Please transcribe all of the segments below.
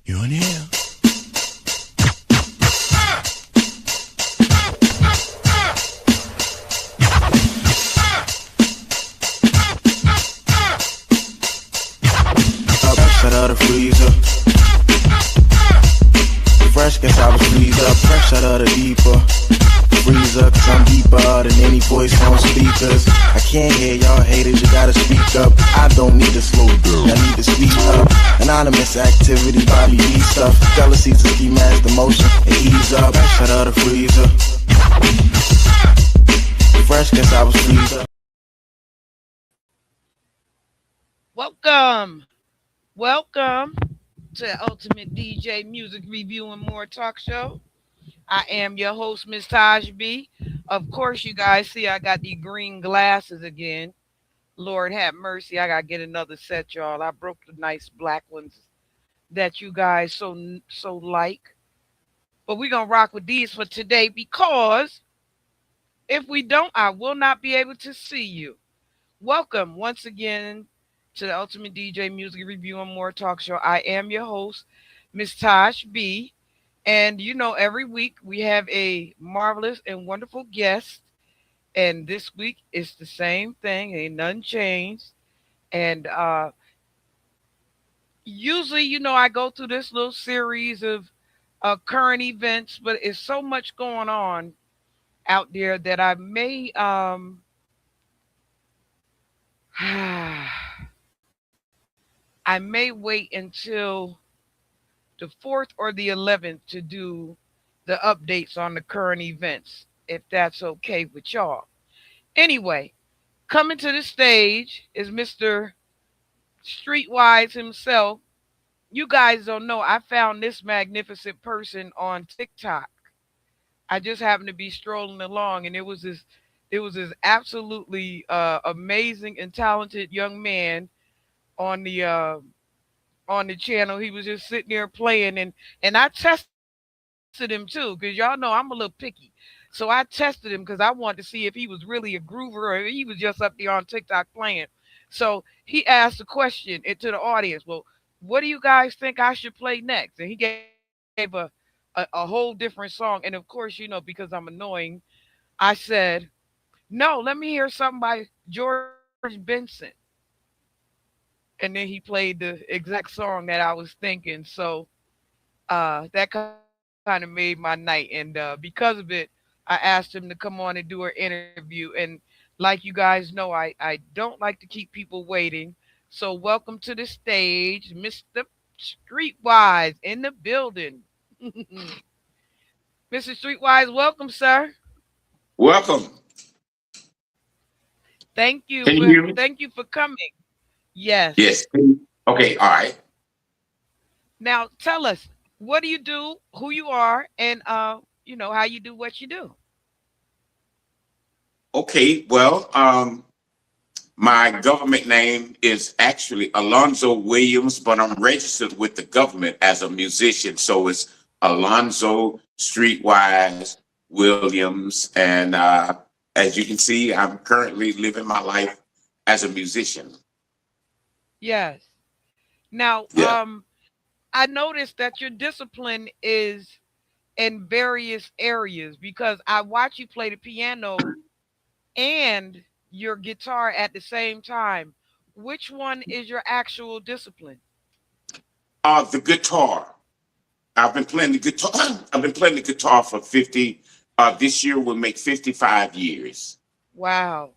You in here? Fresh out of the freezer. Fresh, guess I was freezed up. Fresh out of the deeper freezer, cause I'm deeper than any voice on speakers. I can't hear y'all haters, you gotta speak up. I don't need to slow down, I need to speak up. Anonymous activity, body beat stuff. Jealousy's a ski mask, the motion, and ease up. Fresh out of the freezer. Fresh, guess I was freezed up. Welcome to Ultimate DJ Music Review and More Talk Show. I am your host, Miss Tash-Be. Of course, you guys see I got the green glasses again. Lord have mercy, I gotta get another set, y'all. I broke the nice black ones that you guys so like. But we're gonna rock with these for today because if we don't, I will not be able to see you. Welcome once again to the Ultimate DJ Music Review and More Talk Show. I am your host, Miss Tash-Be. And you know, every week we have a marvelous and wonderful guest. And this week it's the same thing, ain't nothing changed. And usually, you know, I go through this little series of current events, but it's so much going on out there that I may I may wait until the 4th or the 11th to do the updates on the current events, if that's okay with y'all. Anyway, coming to the stage is Mr. Streetwise himself. You guys don't know, I found this magnificent person on TikTok. I just happened to be strolling along, and it was this absolutely amazing and talented young man on the channel. He was just sitting there playing, and I tested him too, because y'all know I'm a little picky. So I tested him because I wanted to see if he was really a groover or he was just up there on TikTok playing. So he asked a question to the audience. Well, what do you guys think I should play next? And he gave a whole different song. And of course, you know, because I'm annoying, I said, no, let me hear something by George Benson. And then he played the exact song that I was thinking. So that kind of made my night. And because of it, I asked him to come on and do an interview. And like you guys know, I don't like to keep people waiting. So welcome to the stage, Mr. Streetwise in the building. Mr. Streetwise, welcome, sir. Welcome. Thank you Can you for hear me? thank you for coming. Yes. Yes. Okay. All right. Now tell us, what do you do, who you are, and how you do what you do. Okay. Well, my government name is actually Alonzo Williams, but I'm registered with the government as a musician. So it's Alonzo Streetwise Williams. And as you can see, I'm currently living my life as a musician. Yes. Now, Yeah. I noticed that your discipline is in various areas because I watch you play the piano and your guitar at the same time. Which one is your actual discipline? The guitar. I've been playing the guitar. I've been playing the guitar for 50. This year will make 55 years. Wow.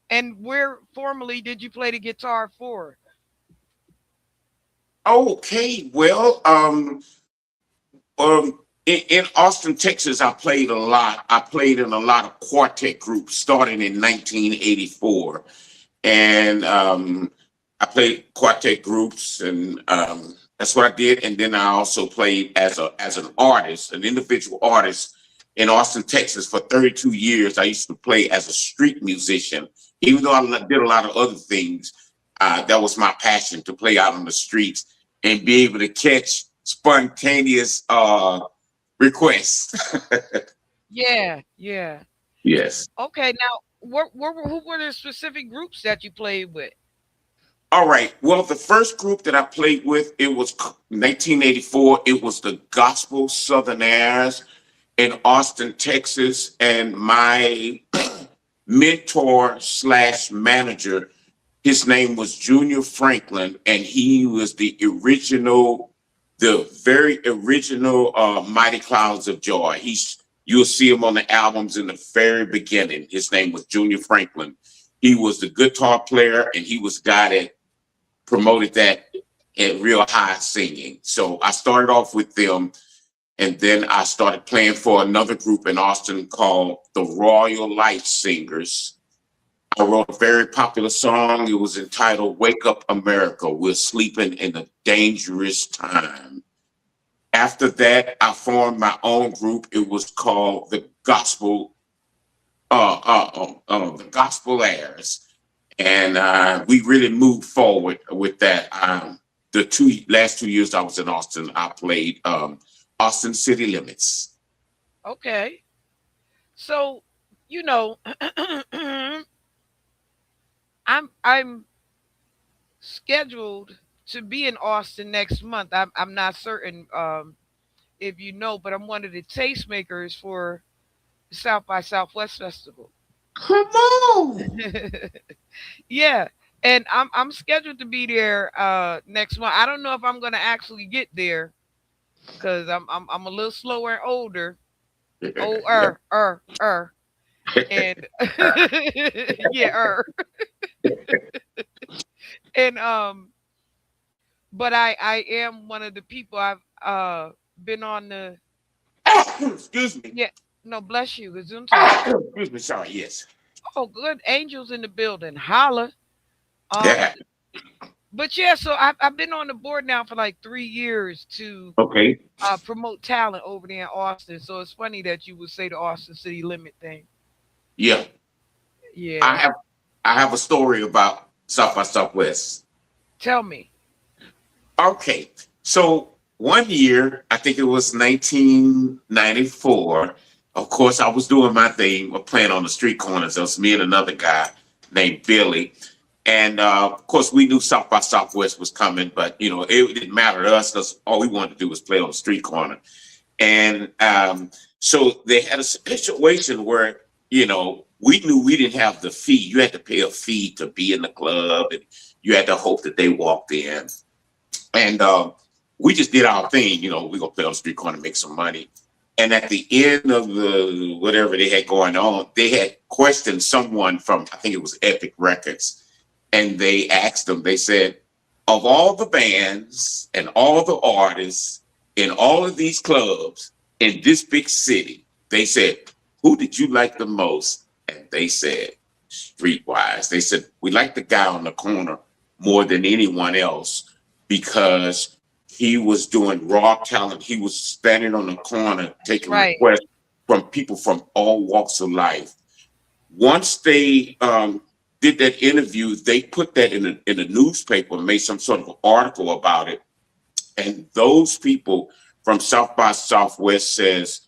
And where formally did you play the guitar for? Okay, well, in Austin, Texas, I played a lot. I played in a lot of quartet groups starting in 1984, and I played quartet groups, and that's what I did. And then I also played as an artist, an individual artist in Austin, Texas for 32 years. I used to play as a street musician, even though I did a lot of other things. That was my passion, to play out on the streets and be able to catch spontaneous requests. Yeah, yeah. Yes. Okay, now who were the specific groups that you played with? All right. Well, the first group that I played with, it was 1984. It was the Gospel Southerners in Austin, Texas, and my mentor slash manager, his name was Junior Franklin, and he was the very original Mighty Clouds of Joy. You'll see him on the albums in the very beginning. His name was Junior Franklin. He was the guitar player, and he was the guy that promoted that at real high singing. So I started off with them, and then I started playing for another group in Austin called the Royal Light Singers. I wrote a very popular song. It was entitled Wake Up America, We're Sleeping in a Dangerous Time. After that, I formed my own group. It was called the Gospel Airs. And we really moved forward with that. The last 2 years I was in Austin, I played Austin City Limits. Okay. So, you know, I'm scheduled to be in Austin next month. I'm not certain if you know, but I'm one of the tastemakers for the South by Southwest Festival. Come on. Yeah. And I'm scheduled to be there next month. I don't know if I'm gonna actually get there because I'm a little slower and older. Oh and yeah, and but I am one of the people I've been on the Excuse me. yeah, no, bless you, gesundheit. Excuse me. Sorry. Yes. Oh, good, angels in the building, holla. Um, Yeah. but yeah, so I've been on the board now for like 3 years to Okay. promote talent over there in Austin. So it's funny that you would say the Austin City Limit thing. Yeah. I Yeah, have I have a story about South by Southwest. tell me. Okay. So one year, I think it was 1994. Of course, I was doing my thing, playing on the street corners. It was me and another guy named Billy. And of course, we knew South by Southwest was coming, but it didn't matter to us because all we wanted to do was play on the street corner. And so they had a situation where, we knew we didn't have the fee. You had to pay a fee to be in the club, and you had to hope that they walked in. And we just did our thing. We're going to play on the street corner, make some money. And at the end of the whatever they had going on, they had questioned someone from, I think it was Epic Records. And they asked them, they said, of all the bands and all the artists in all of these clubs in this big city, they said, who did you like the most? And they said, Streetwise. They said, we like the guy on the corner more than anyone else because he was doing raw talent. He was standing on the corner taking Right. requests from people from all walks of life. Once they did that interview, they put that in a newspaper, made some sort of article about it. And those people from South by Southwest says,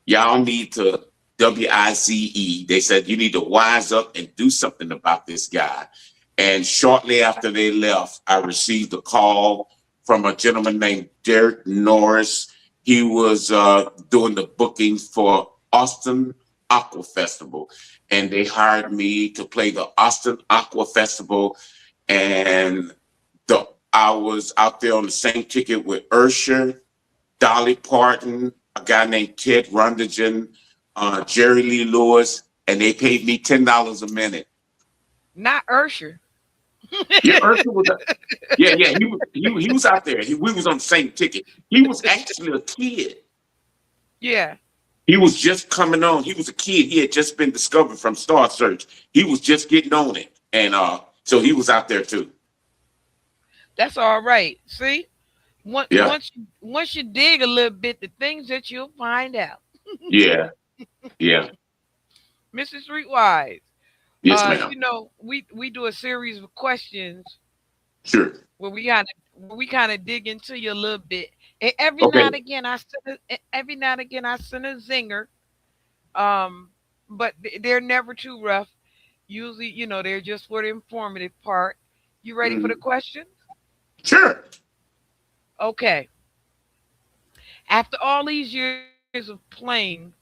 y'all need to WIZE. They said, you need to wise up and do something about this guy. And shortly after they left, I received a call from a gentleman named Derek Norris. He was doing the bookings for Austin Aqua Festival. And they hired me to play the Austin Aqua Festival. And I was out there on the same ticket with Usher, Dolly Parton, a guy named Ted Rundergen, Jerry Lee Lewis, and they paid me $10 a minute. Not Ursher. Yeah, Usher was. Yeah. He was out there. We was on the same ticket. He was actually a kid. Yeah. He was just coming on. He was a kid. He had just been discovered from Star Search. He was just getting on it, and so he was out there too. That's all right. See, once Yeah, once you, once you dig a little bit, the things that you'll find out. yeah, yeah. Mrs. Streetwise, Yes, ma'am. we do a series of questions Sure. where we kind of dig into you a little bit. And Okay. every now and again I send a zinger. Um, but they're never too rough. Usually, they're just for the informative part. You ready for the Mhm. question? Sure. Okay. After all these years of playing,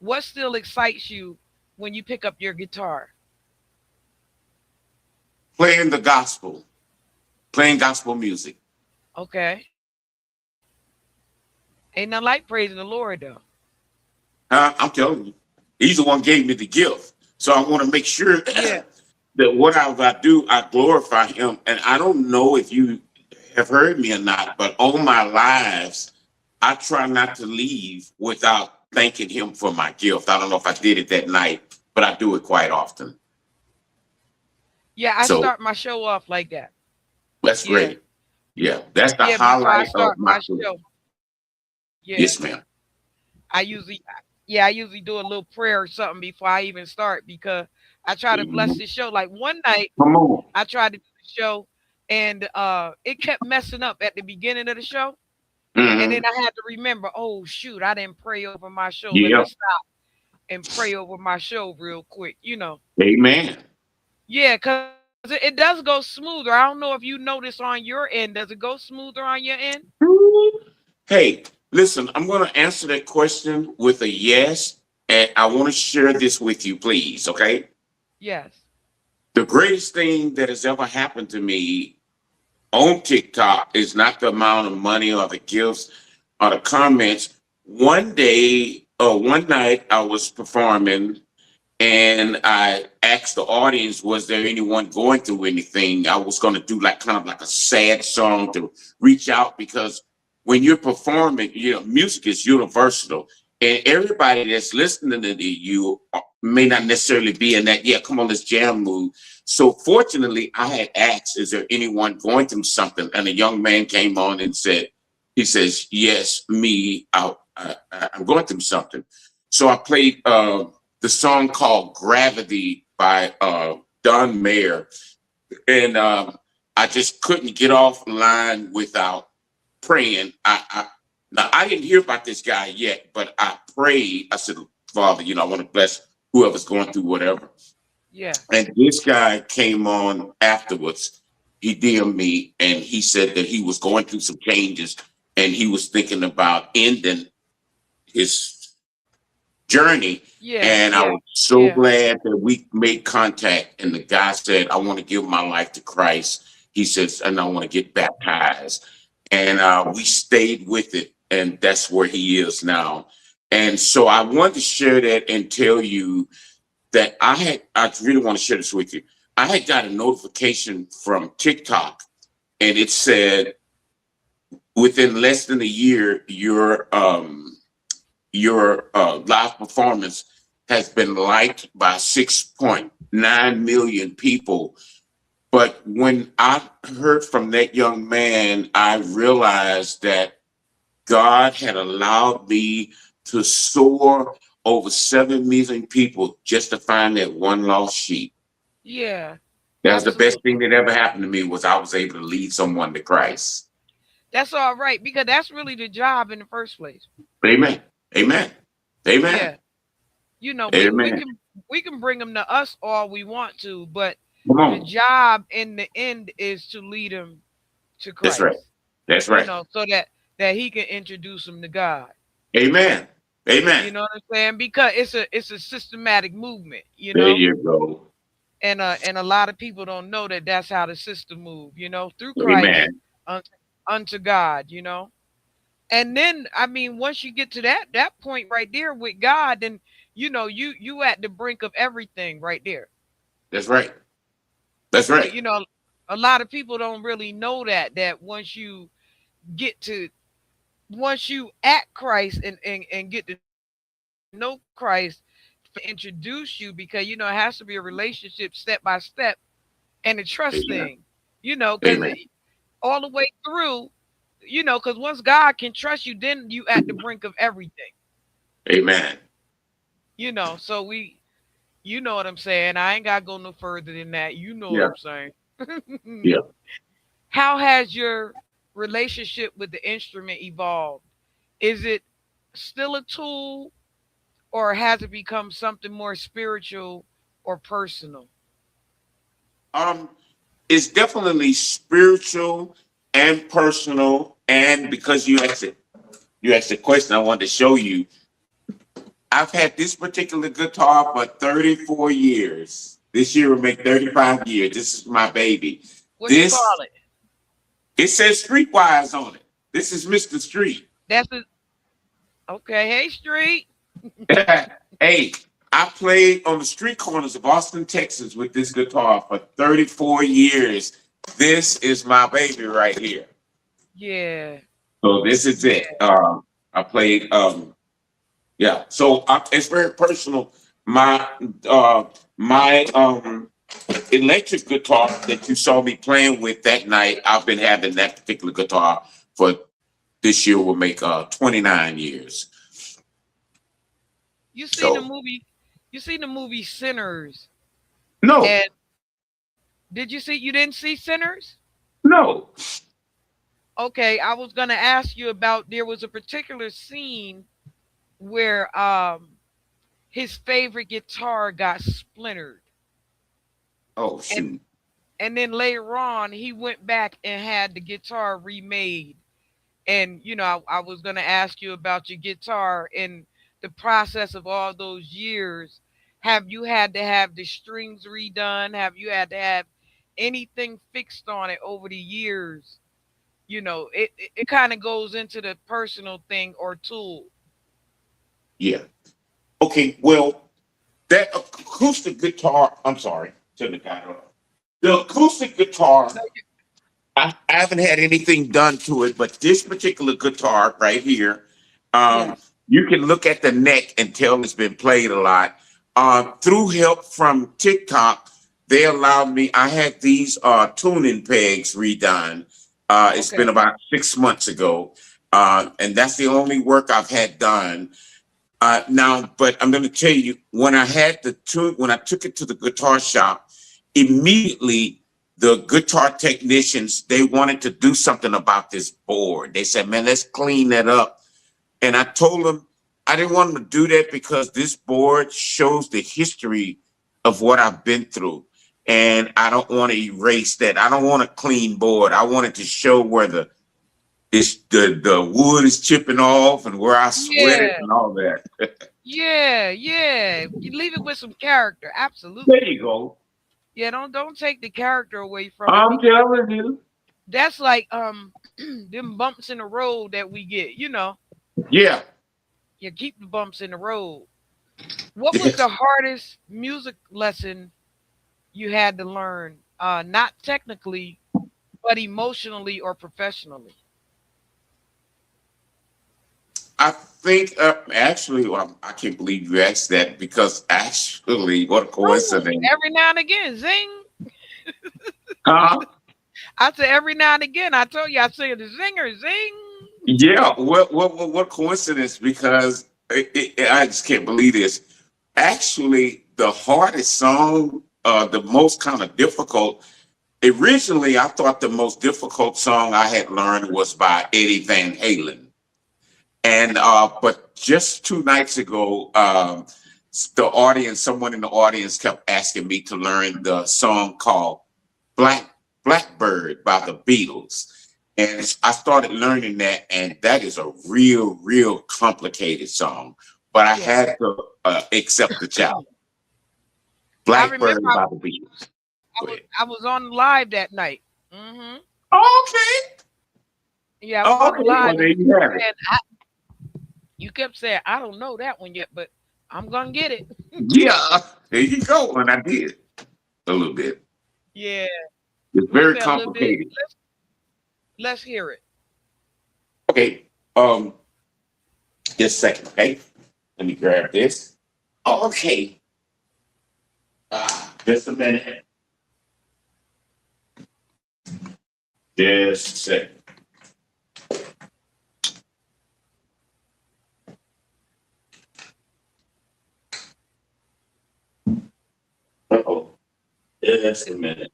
what still excites you when you pick up your guitar? Playing the gospel, playing gospel music. Okay. Ain't nothing like praising the Lord though. I'm telling you, he's the one gave me the gift. So I want to make sure Yeah. that whatever I do, I glorify him. And I don't know if you have heard me or not, but all my lives, I try not to leave without thanking him for my gift. I don't know if I did it that night, but I do it quite often. Yeah, I So start my show off like that. that's Yeah. great. Yeah, that's the Yeah, before I highlight of start my my career. show. Yeah. Yes, ma'am. I usually yeah, I usually do a little prayer or something before I even start because I try to bless Mhm. this show. Like one night Come on. I tried to do the show and it kept messing up at the beginning of the show. And then Hmm. I had to remember, oh shoot, I didn't pray over my show. Let me Yeah. stop and pray over my show real quick. Amen. Yeah, because it does go smoother. I don't know if you notice on your end. Does it go smoother on your end? Hey, listen, I'm going to answer that question with a yes. And I want to share this with you, please. Okay. Yes. The greatest thing that has ever happened to me on TikTok is not the amount of money or the gifts or the comments. One day or one night, I was performing and I asked the audience, was there anyone going through anything? I was going to do like kind of like a sad song to reach out because when you're performing, music is universal, and everybody that's listening to you may not necessarily be in that, yeah, come on, let's jam mood. So fortunately, I had asked, is there anyone going through something? And a young man came on and said, he says, yes, me, I'm going through something. So I played the song called Gravity by Don Mayer. And I just couldn't get off line without praying. Now, I didn't hear about this guy yet, but I prayed. I said, Father, I want to bless whoever's going through whatever. Yeah. And this guy came on afterwards. He DM'd me and he said that he was going through some changes and he was thinking about ending his journey. Yeah. And I Yeah. was so Yeah. glad that we made contact. And the guy said, I want to give my life to Christ. He says, and I want to get baptized. And we stayed with it. And that's where he is now. And so I wanted to share that and tell you that I really want to share this with you. I had got a notification from TikTok and it said, within less than a year, your live performance has been liked by 6.9 million people. But when I heard from that young man, I realized that God had allowed me to soar over 7 million people just to find that one lost sheep. Yeah. That's the best thing Absolutely. that ever happened to me was I was able to lead someone to Christ. That's all right because that's really the job in the first place. Amen. Amen. Amen. Yeah. We Amen. we can bring them to us all we want to, but Come the on. job in the end is to lead them to That's right. Christ. That's right. So that he can introduce them to God. Amen. Amen. You know what I'm saying? Because it's a systematic movement. There you go. And a lot of people don't know that that's how the system move. Through Christ Amen. unto, unto God. And then I mean, once you get to that point right there with God, then you at the brink of everything right there. That's right. That's But right. a lot of people don't really know that get to once you at Christ and get to know Christ for him to introduce you because it has to be a relationship step by step and a trust Amen. thing, because Amen. all the way through, because once God can trust you, then you at the brink of everything, Amen. so you know what I'm saying. I ain't gotta go no further than that. You know what Yeah. I'm saying. Yeah. How has your relationship with the instrument evolved? Is it still a tool or has it become something more spiritual or personal? Um, it's definitely spiritual and personal. And because you asked the question, I wanted to show you. I've had this particular guitar for 34 years. This year will make 35 years. This is my baby. What you This, call it? it says Streetwise on it. This is Mr. Street. That's it. Okay. Hey, Street. Hey, I played on the street corners of Austin, Texas with this guitar for 34 years. This is my baby right here. Yeah. So this is it. I played, yeah. So it's very personal. My electric guitar that you saw me playing with that night, I've been having that particular guitar for this year will make 29 years. You seen the So movie? You seen the movie Sinners? no, And did you see? You didn't see Sinners? no. Okay, I was gonna ask you about. There was a particular scene where his favorite guitar got splintered, Oh and shoot. and then later on he went back and had the guitar remade. And I was gonna ask you about your guitar and the process of all those years. Have you had to have the strings redone? Have you had to have anything fixed on it over the years? It kind of goes into the personal thing or tool. Yeah. Okay. Well, that acoustic guitar. I'm sorry. Turn the guy off. The acoustic guitar. No, I haven't had anything done to it, but this particular guitar right here, yeah. you can look at the neck and tell it's been played a lot. Through help from TikTok, they allowed me. I had these tuning pegs redone. It's been Okay. about 6 months ago, and that's the only work I've had done. Now, but I'm going to tell you, when I had the tune, when I took it to the guitar shop, immediately the guitar technicians, they wanted to do something about this board. They said, man, let's clean that up. And I told them I didn't want them to do that because this board shows the history of what I've been through. And I don't want to erase that. I don't want a clean board. I wanted to show where the wood is chipping off and where I sweated Yeah. and all that. Yeah. Yeah. You leave it with some character. There Absolutely. you go. Yeah. Don't take the character away from it I'm because telling you. that's like them bumps in the road that we get. Yeah. You keep the bumps in the road. What was the hardest music lesson you had to learn? Not technically, but emotionally or professionally. I think actually, well, I can't believe you asked that because actually, what a True. coincidence. Every now and again, zing. Huh? I say every now and again. I told you I say the zinger, zing. Yeah. What coincidence? Because I just can't believe this. Actually, the hardest song, the most kind of difficult. Originally, I thought the most difficult song I had learned was by Eddie Van Halen. And but just 2 nights ago, someone in the audience kept asking me to learn the song called Blackbird by the Beatles. And I started learning that, and that is a real complicated song. But I Yeah. had to accept the challenge. I Blackbird remember by the Beatles. I Go was ahead. I was on live that night. Hmm. Okay. Yeah, I was on Okay. live, Well, there and you have it. you kept saying, "I don't know that one yet, but I'm gonna get it." Yeah. There you go. And I did a little bit. Yeah. It's When you very say a little bit, complicated. let's hear it. Okay. Just a second. Okay. Let me grab this. Okay. Just a minute. Just a second. Uh-oh. Just a minute.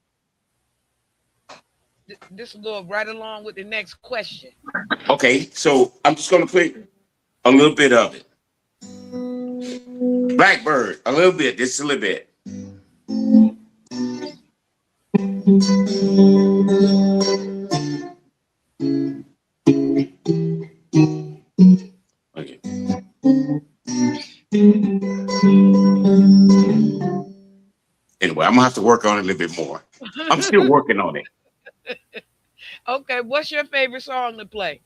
This will go right along with the next question. Okay, so I'm just gonna play a little bit of it. Blackbird, a little bit, just a little bit. Okay. Anyway, I'm gonna have to work on it a little bit more. I'm still working on it. Okay, what's your favorite song to play?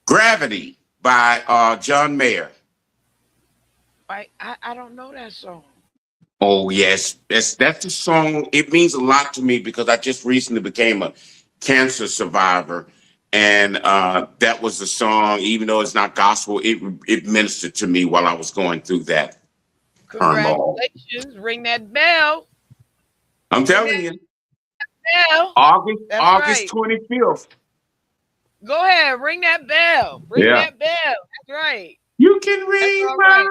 Gravity by John Mayer. I don't know that song. Oh yes, that's the song. It means a lot to me because I just recently became a cancer survivor, and that was the song. Even though it's not gospel, it ministered to me while I was going through that turmoil. Congratulations. Ring that bell. I'm Ring telling that you, bell. August That's August right. 25th. Go ahead. Ring that bell. Ring Yeah, that bell. That's right. you can That's ring all my right.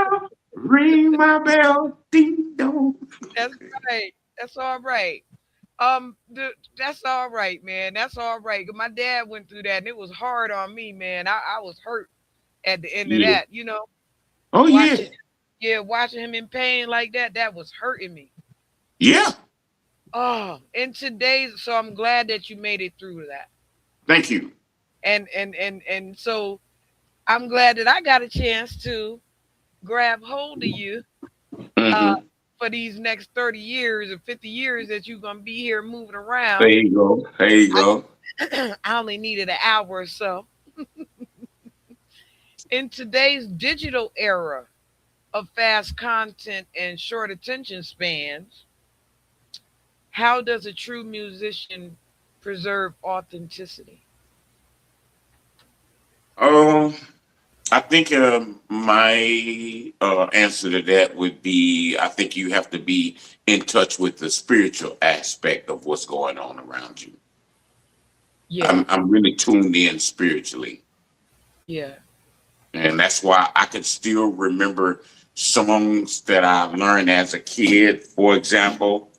bell, ring my bell, ding dong. That's right. That's all right. That's all right, man. That's all right. 'Cause my dad went through that, and it was hard on me, man. I was hurt at the end of Yeah. that. Oh yeah. Watching, yeah, watching him in pain like that, that was hurting me. Yeah. Oh, in today's, so I'm glad that you made it through that, Thank you. and so I'm glad that I got a chance to grab hold of you, uh, Hmm. for these next 30 years or 50 years that you're gonna be here moving There around. you go. There you go. I only needed an hour or so. In today's digital era of fast content and short attention spans, how does a true musician preserve authenticity? Um, I think my answer to that would be I think you have to be in touch with the spiritual aspect of what's going on around you. Yeah, I'm really tuned in spiritually, yeah. and that's why I can still remember songs that I learned as a kid. For example,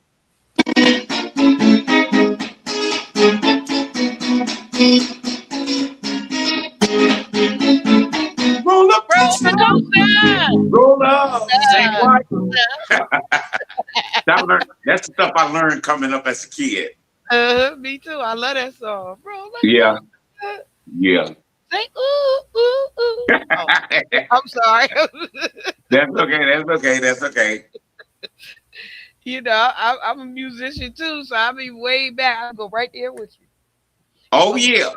roll up, Roll the coaster. roll up, sing white. That's the stuff I learned coming up as a kid. Me too. I love that song. Roll the Yeah, coaster. yeah. Say ooh ooh ooh. Oh, I'm sorry. That's okay. That's okay. That's okay. I'm a musician too, so I'll be way back. I'll go right there with you. Oh I'm yeah.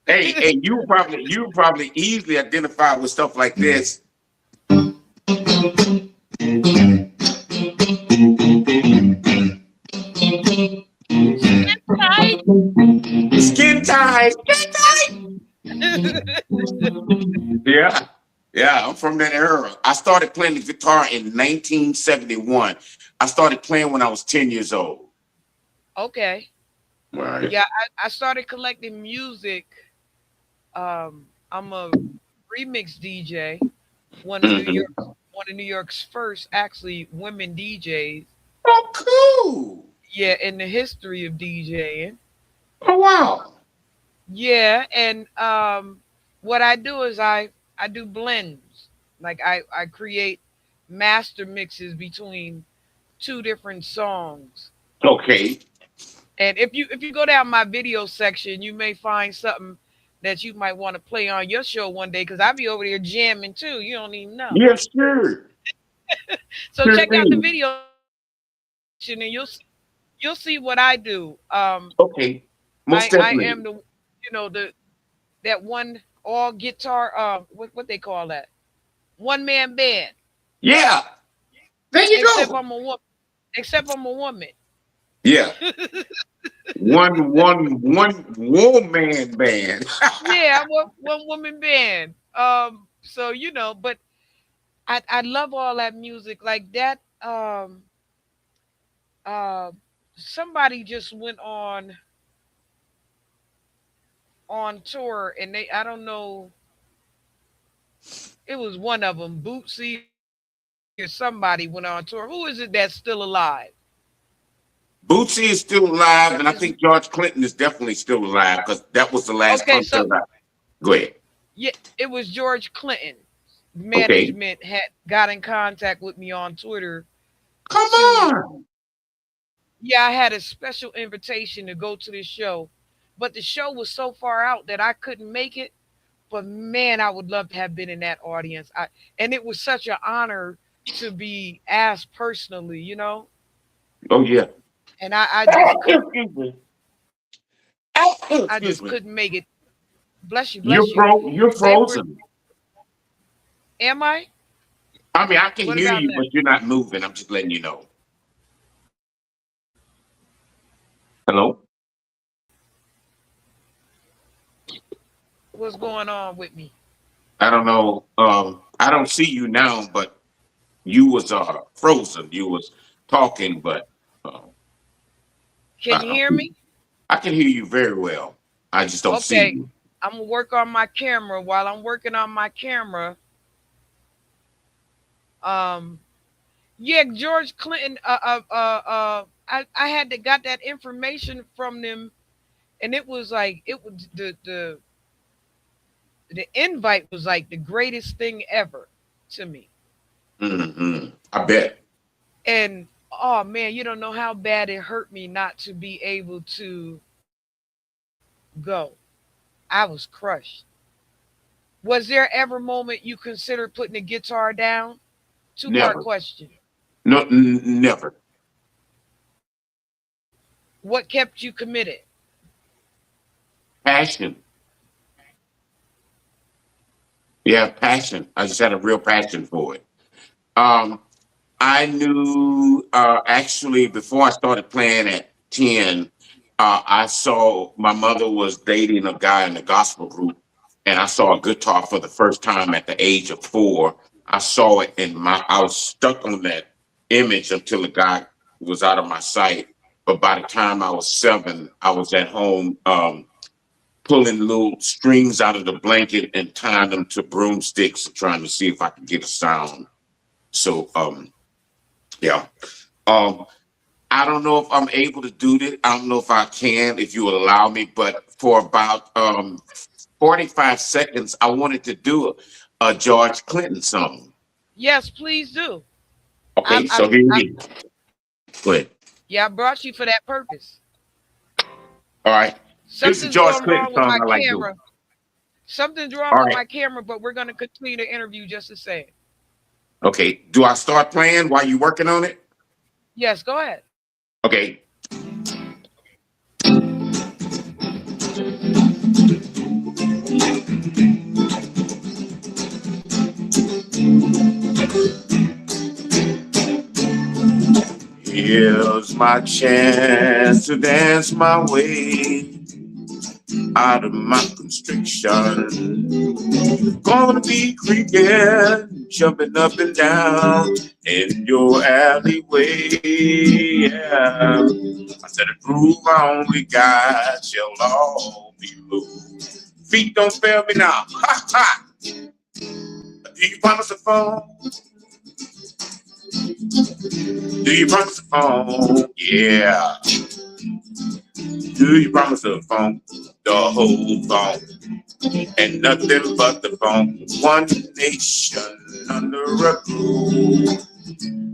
Hey, you probably easily identify with stuff like this. sorry. Skin tight. Skin tight. Yeah. Yeah, I'm from that era. I started playing the guitar in 1971. I started playing when I was 10 years old. Okay. Right. Yeah, I started collecting music. I'm a remix DJ. One of New Hmm. York, one of New York's first actually women DJs. Oh, cool. Yeah, in the history of DJing. Oh, wow. Yeah, and what I do is I do blends. Like I create master mixes between two different songs. Okay. And if you go down my video section, you may find something that you might want to play on your show one day because I'll be over there jamming too. You don't even know. Yes, sure. So Sure check out the thing. video section and you'll see what I do. Okay. Most I definitely. am the the that one all guitar what they call that one man band. Yeah. There you Except go. I'm a woman. Except I'm a woman. Yeah. One woman band. Yeah, I'm one woman band. So but I love all that music like that. Uh, Somebody just went on tour and I don't know, it was one of them, Bootsy or somebody went on tour. Who is it that's still alive? Bootsy is still alive, and I His, think George Clinton is definitely still alive because that was the last okay, concert. so Go ahead. yeah, it was George Clinton. Okay. Management had got in contact with me on Twitter Come to, on. yeah, I had a special invitation to go to this show, but the show was so far out that I couldn't make it. But man, I would love to have been in that audience. And it was such an honor to be asked personally, Oh yeah. and I just couldn't. Excuse me. I Excuse just me. couldn't make it. Bless you, You're bless you. you're They were. frozen. Am I? I mean, I can What hear about you, now? but you're not moving. I'm just letting you know. Hello? What's going on with me? I don't know. I don't see you now, but you was frozen. You was talking, but uh, Can you I, hear me? I can hear you very well. I just don't see Okay. you. I'm gonna work on my camera. While I'm working on my camera, um, yeah, George Clinton. I had to got that information from them, and it was like it was the invite was like the greatest thing ever to me. I bet. And oh man, you don't know how bad it hurt me not to be able to go. I was crushed. Was there ever a moment you considered putting the guitar down? Two-part Never. question. No, never. What kept you committed? Passion. Yeah, passion. I just had a real passion for it. Um, I knew actually before I started playing at 10, I saw my mother was dating a guy in the gospel group, and I saw a guitar for the first time at the age of 4. I saw it in I was stuck on that image until the guy was out of my sight. But by the time I was 7, I was at home pulling little strings out of the blanket and tying them to broomsticks, trying to see if I could get a sound. So, yeah. Um, I don't know if I'm able to do this. I don't know if I can, if you will allow me, but for about 45 seconds, I wanted to do a George Clinton song. Yes, please do. Okay, I, so here I, we go. Go ahead. yeah, I brought you for that purpose. All right. This is a Something's George going Clinton wrong with song my I like doing. camera. Something's wrong All with right. my camera, but we're going to continue the interview just the same. Okay. Do I start playing while you're working on it? Yes, go ahead. Okay. Here's my chance to dance my way out of my constriction. Gonna be creaking, jumping up and down in your alleyway. Yeah. I said a groove I only got shall all be moved. Feet don't fail me now. Ha ha. Do you promise a phone? Do you promise a phone? Yeah. Do you promise a phone? The whole phone. And nothing but the phone. One nation under a groove.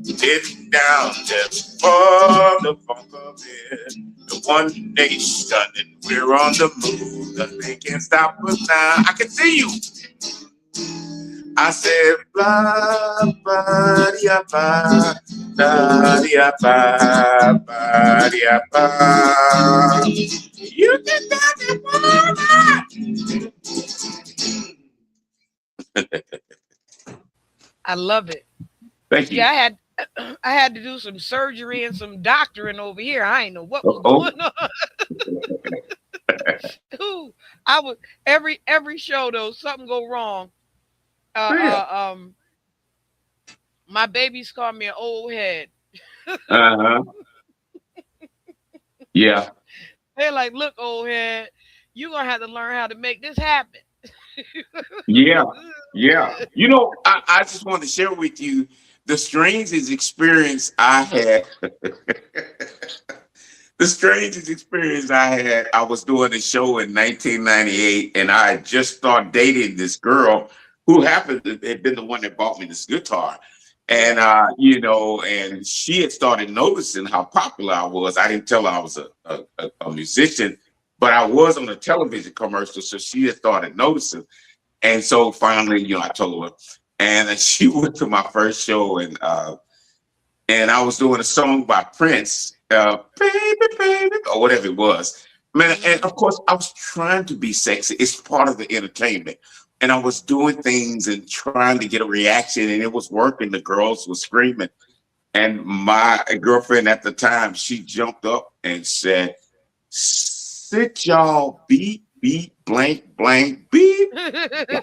It's down just for the funk of it. The one nation and we're on the move. Nothing can stop us now. I can see you. I said blah ba dia ba da dia ba ba dia ba. You can dance it. I love it. Thank Yeah, you. I had to do some surgery and some doctoring over here. I didn't know what was Oh, going on. Ooh, I was every show though something go wrong. yeah. My babies call me an old head. Uh-huh. Yeah. They're like, look, old head, you're gonna have to learn how to make this happen. Yeah. Yeah. You know, I just want to share with you the strangest experience I had. The strangest experience I had, I was doing a show in 1998, and I had just started dating this girl who happened to have been the one that bought me this guitar. And Right. and she had started noticing how popular I was. I didn't tell her I was a musician, but I was on a television commercial, so she had started noticing. And so finally, I told her, and then she went to my first show, and I was doing a song by Prince, baby, baby, or whatever it was. Man, and Hmm. of course, I was trying to be sexy. It's part of the entertainment. And I was doing things and trying to get a reaction, and it was working. The girls were screaming. And my girlfriend at the time, she jumped up and said, "Sit y'all beep, beep, blank, blank, beep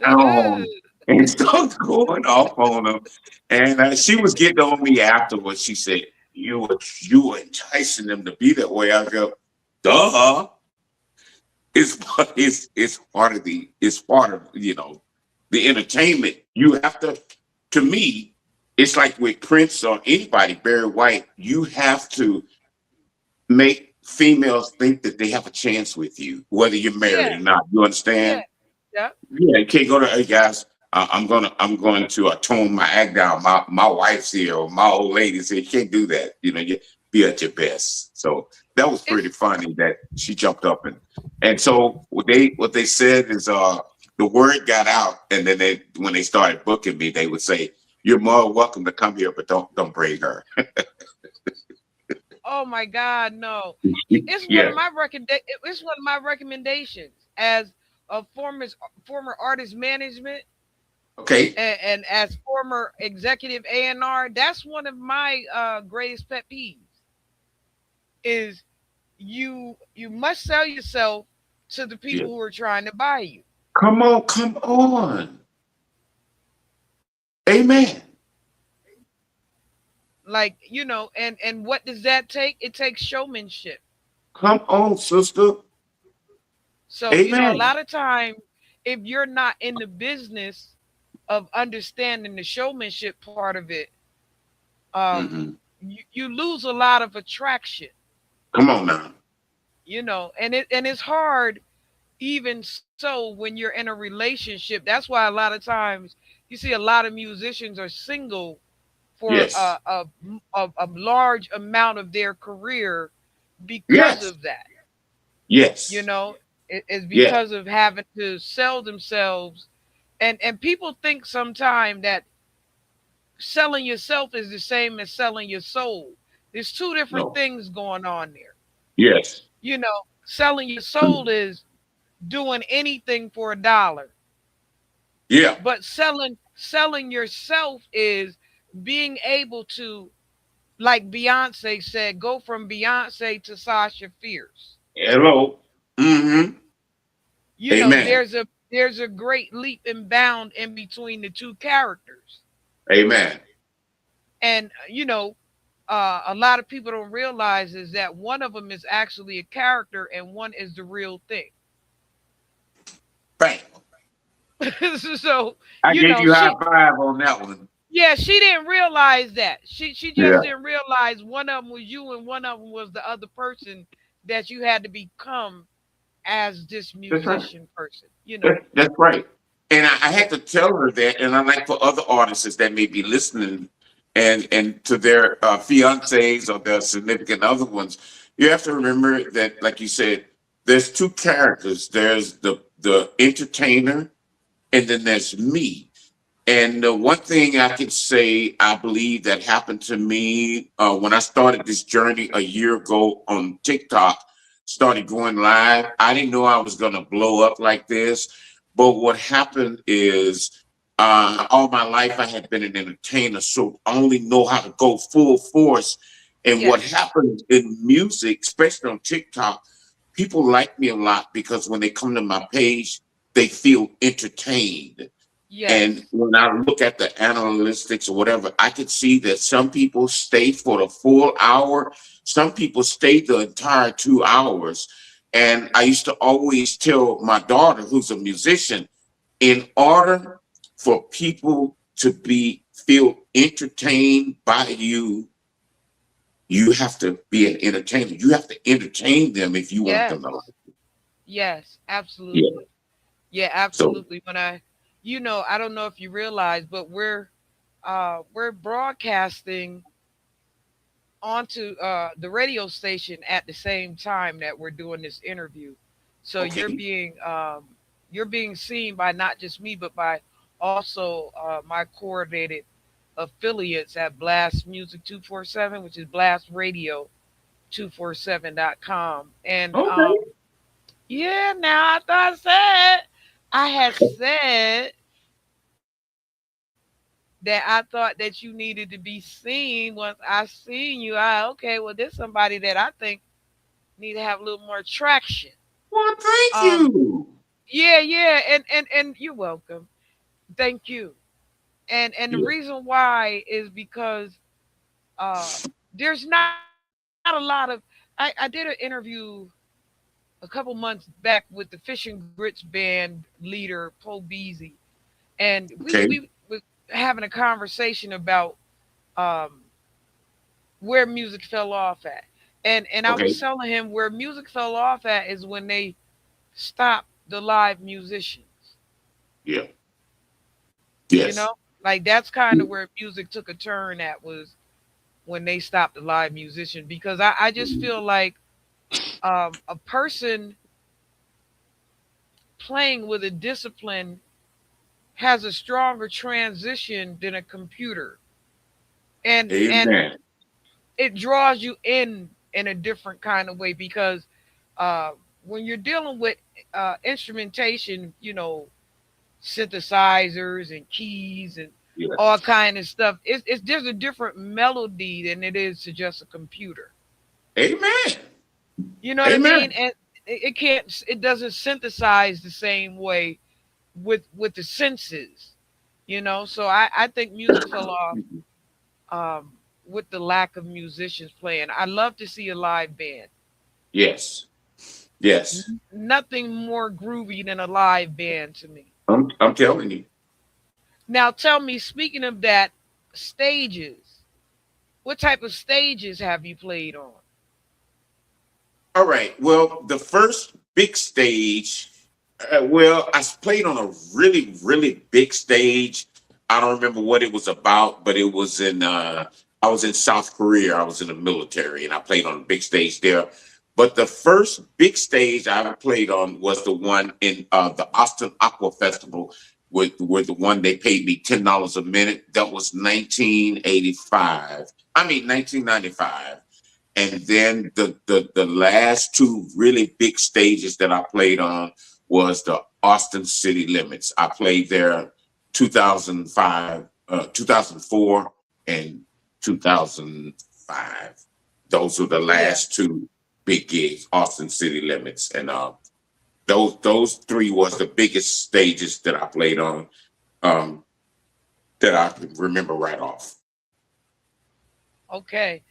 down," and started going off on them. And she was getting on me afterwards. She said, "You were enticing them to be that way." I go, "Duh." It's part of the entertainment. You have to me, it's like with Prince or anybody, Barry White, you have to make females think that they have a chance with you, whether you're married Yeah. or not. You Yeah. understand? Yeah. Yeah, you can't go to, "Hey guys, I'm going to tone my act down. My wife's here or my old lady's here." You can't do that. You be at your best. So that was pretty It's funny that she jumped up and so what they said is the word got out, and then when they started booking me, they would say, "You're more welcome to come here, but don't bring her." Oh my God, no! It's one of Yeah. my It's one of my recommendations as a former artist management Okay. and as former executive A&R. That's one of my greatest pet peeves. Is you must sell yourself to the Yeah. people who are trying to buy you. Come on, come on. Amen. Like and what does that take? It takes showmanship. Come on, sister. So a Amen. lot of times, if you're not in the business of understanding the showmanship part of it, um, Hmm. you lose a lot of attraction. Come on now. And it's hard even so when you're in a relationship. That's why a lot of times you see a lot of musicians are single for Yes. a large amount of their career because Yes. of that. you Yes. know it's Yes. because of having to sell themselves. And people think sometimes that selling yourself is the same as selling your soul. There's two different No. things going on there. Yes. Selling your soul is doing anything for a dollar. Yeah. But selling yourself is being able to, like Beyonce said, go from Beyonce to Sasha Fierce. Hello. Hmm. Amen. There's a great leap and bound in between the two characters. Amen. And a lot of people don't realize is that one of them is actually a character and one is the real thing. Bam. So I you gave know you high she five on that one. yeah, she didn't realize that. She just Yeah. didn't realize one of them was you and one of them was the other person that you had to become as this That's right. musician person. That's right. And I had to tell her that, and I like for other artists that may be listening, and to their fiancés or their significant other ones, you have to remember that, like you said, there's two characters. There's the entertainer, and then there's me. And the one thing I can say, I believe that happened to me when I started this journey a year ago on TikTok, started going live. I didn't know I was going to blow up like this. But what happened is all my life I had been an entertainer, so I only know how to go full force. And what Yes. happened in music, especially on TikTok, people like me a lot because when they come to my page, they feel entertained. And Yes. when I look at the analytics or whatever, I could see that some people stay for the full hour, some people stay the entire 2 hours. And I used to always tell my daughter, who's a musician, in order for people to feel entertained by you, you have to be an entertainer. You have to entertain them if you want them to like Yes. Yes, you. absolutely. Yeah, So absolutely. I don't know if you realize, but we're we're broadcasting onto the radio station at the same time that we're doing this interview. So Okay. you're being seen by not just me, but by also my coordinated affiliates at Blast Music 247, which is Blast Radio 247.com. And Okay. yeah, now I thought I had said that I thought that you needed to be seen. Once I seen you, okay, well, there's somebody that I think need to have a little more traction. Well, thank Um, you. yeah, yeah, and you're welcome. Thank you. And the Yeah. reason why is because uh, there's not a lot of. I did an interview a couple months back with the Fish and Grits band leader Poe Beasy, and we Okay. was having a conversation about um, where music fell off at. And I was Okay. telling him where music fell off at is when they stopped the live musicians. Yeah. You Yes. know? Like that's kind of where music took a turn at was when they stopped the live musician because I just feel like a person playing with a discipline has a stronger transition than a computer. And Amen. it draws you in a different kind of way because uh, when you're dealing with instrumentation, synthesizers and keys and all Yes. kind of stuff, it's there's a different melody than it is to just a computer. Amen. You know what I mean? Amen. And it can't, it doesn't synthesize the same way with the senses. So I think music fell off um, with the lack of musicians playing. I love to see a live band. Yes. Yes. Nothing more groovy than a live band to me. I'm telling you. Now tell me, speaking of that, stages. What type of stages have you played on? All right. Well, the first big stage, well, played on a really, really big stage. I don't remember what it was about, but it was I was in South Korea. I was in the military and I played on a big stage there. But the first big stage I ever played on was the one in the Austin Aqua Festival with the one they paid me $10 a minute. That was 1985. I mean 1995. And then the last two really big stages that I played on was the Austin City Limits. I played there 2005, 2004, and 2005. Those were the Yeah. last two big gigs, Austin City Limits, and those three was the biggest stages that I played on um, that I can remember right off. Okay.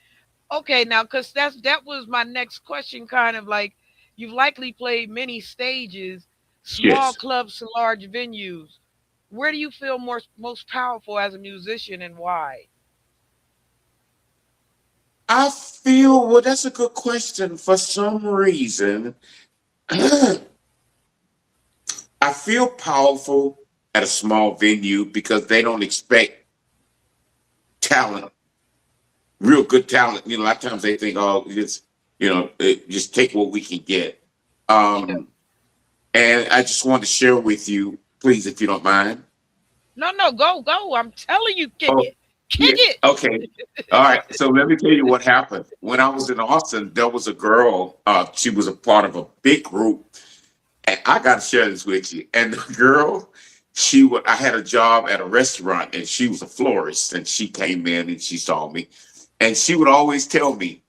Okay, now because that was my next question, kind of like you've likely played many stages, small Yes. clubs to large venues. Where do you feel most powerful as a musician and why? I feel, well, that's a good question. For some reason, I feel powerful at a small venue because they don't expect talent, real good talent. A lot of times they think, oh, just take what we can get. Yeah. Um, and I just want to share with you, please, if you don't mind. No, no, go, go. I'm telling you, kick Oh, it. Kick yeah. it. Okay. All right. So let me tell you what happened. When I was in Austin, there was a girl. She was a part of a big group. And I got to share this with you. And the girl, I had a job at a restaurant and she was a florist and she came in and she saw me and she would always tell me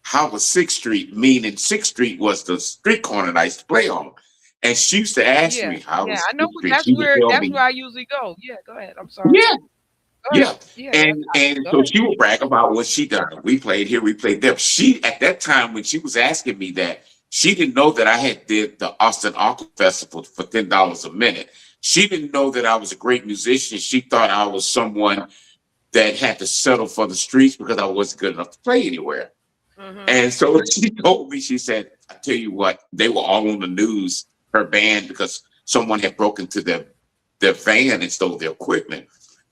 how was 6th Street, meaning 6th Street was the street corner that I used to play on. And she used to ask Yeah, me how yeah. was I know 6th Street. She would tell that's me, where I usually go. Yeah, go ahead. I'm sorry. yeah, Go ahead. yeah. Yeah, And go so ahead. she would brag about what she done. We played here, we played there. She at that time when she was asking me that, she didn't know that I had did the Austin Aqua Festival for $10 a minute. She didn't know that I was a great musician. She thought I was someone that had to settle for the streets because I wasn't good enough to play anywhere. Hmm. And so she told me, she said, I tell you what, they were all on the news, her band, because someone had broken into their van and stole their equipment.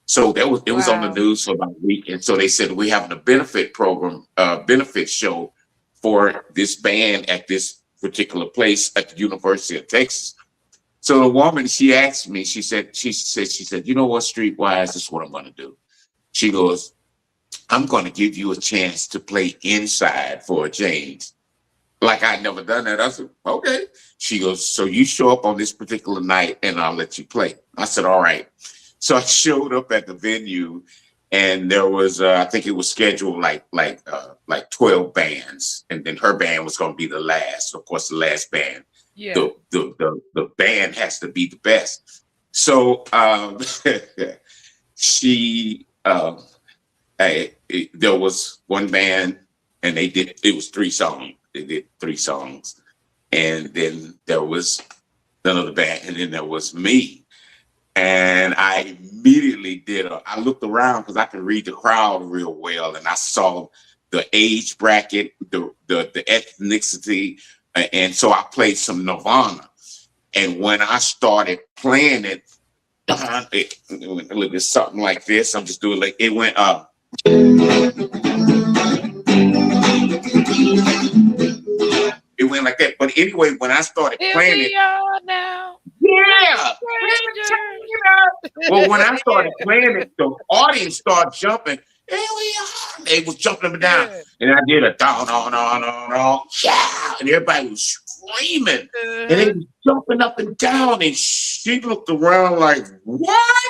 So it was on the Wow. news for about a week, and so they said we're having a benefit program, benefit show for this band at this particular place at the University of Texas. So the woman, she asked me, she said, you know what, Streetwise, this is what I'm going to do. She goes, I'm going to give you a chance to play inside for a change. Like I'd never done that. I said, okay. She goes, so you show up on this particular night and I'll let you play. I said, all right. So I showed up at the venue and there was, I think it was scheduled like 12 bands. And then her band was going to be the last, of course, the last band. Yeah. The band has to be the best. So there was one band and it was 3 songs. They did 3 songs. And then there was another band and then there was me. And I immediately I looked around because I could read the crowd real well. And I saw the age bracket, the ethnicity. And so I played some Nirvana. And when I started playing it look at something like this. I'm just doing it went up. It went like that. But anyway, when I started playing it, now. Yeah. Well, when I started playing it, the audience started jumping. Here we are. They was jumping up and down. Yeah. And I did a down, yeah. And everybody was screaming. And they was jumping up and down. And she looked around like, what?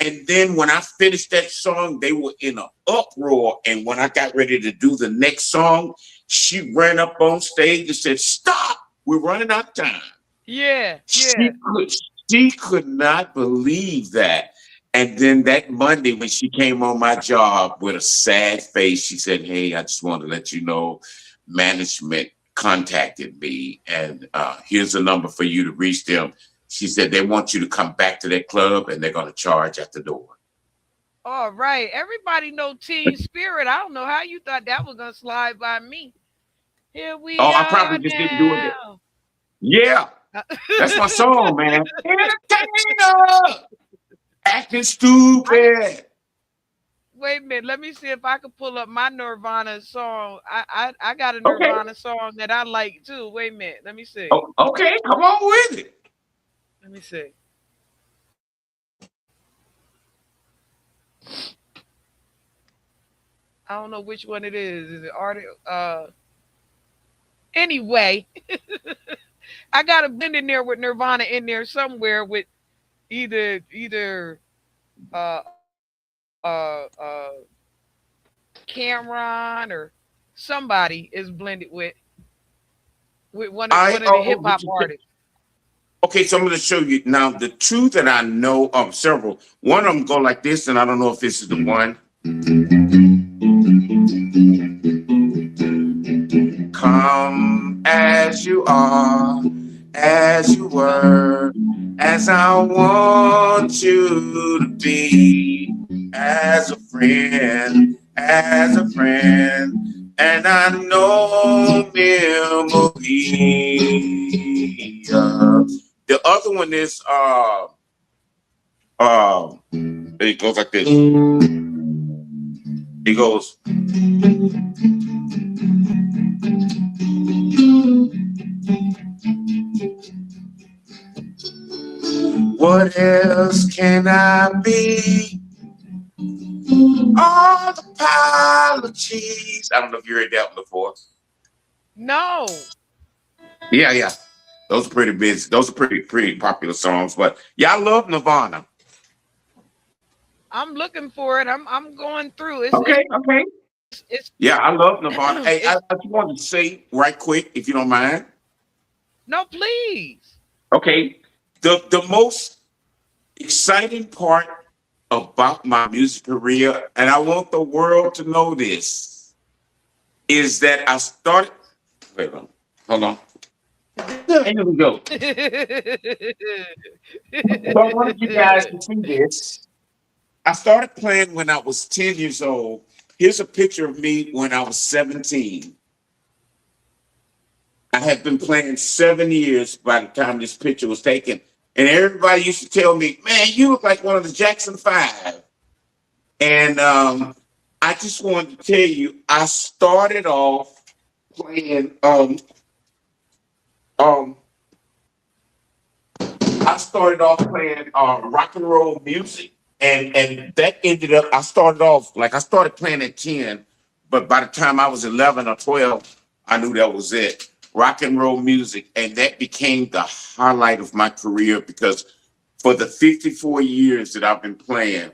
And then when I finished that song, they were in an uproar. And when I got ready to do the next song, she ran up on stage and said, stop, we're running out of time. Yeah. She could not believe that. And then that Monday when she came on my job with a sad face, she said, hey, I just want to let you know management contacted me and here's a number for you to reach them. She said they want you to come back to that club and they're going to charge at the door. All right. Everybody know Team Spirit. I don't know how you thought that was going to slide by me. Here we are. I probably just didn't do it. Yeah. That's my song, man. Entertainer! Acting stupid. Wait a minute. Let me see if I can pull up my Nirvana song. I got a Nirvana song that I like too. Wait a minute. Let me see. Oh, okay. Come on with it. Let me see. I don't know which one it is. Is it Art? Anyway, I got a blend in there with Nirvana in there somewhere with either Cameron or somebody is blended with one of the hip hop artists. Okay, so I'm going to show you now the 2 that I know of, several. One of them go like this, and I don't know if this is the one. Come as you are, as you were, as I want you to be, as a friend, and I know memory. The other one is it goes like this. It goes. What else can I be? All the apologies. I don't know if you heard that one before. No. Yeah. Those are pretty big. Those are pretty popular songs. But yeah, I love Nirvana. I'm looking for it. I'm going through it. Okay. Yeah, I love Nirvana. Hey, I just wanted to say right quick, if you don't mind. No, please. Okay. The most exciting part about my music career, and I want the world to know this, is that I started. Wait, hold on. Here we go. So I wanted you guys to see this. I started playing when I was 10 years old. Here's a picture of me when I was 17. I had been playing 7 years by the time this picture was taken. And everybody used to tell me, man, you look like one of the Jackson 5. And I just wanted to tell you, playing um I started off playing rock and roll music, and that ended up. I started playing at 10, but by the time I was 11 or 12, I knew that was it. Rock and roll music, and that became the highlight of my career because for the 54 years that I've been playing,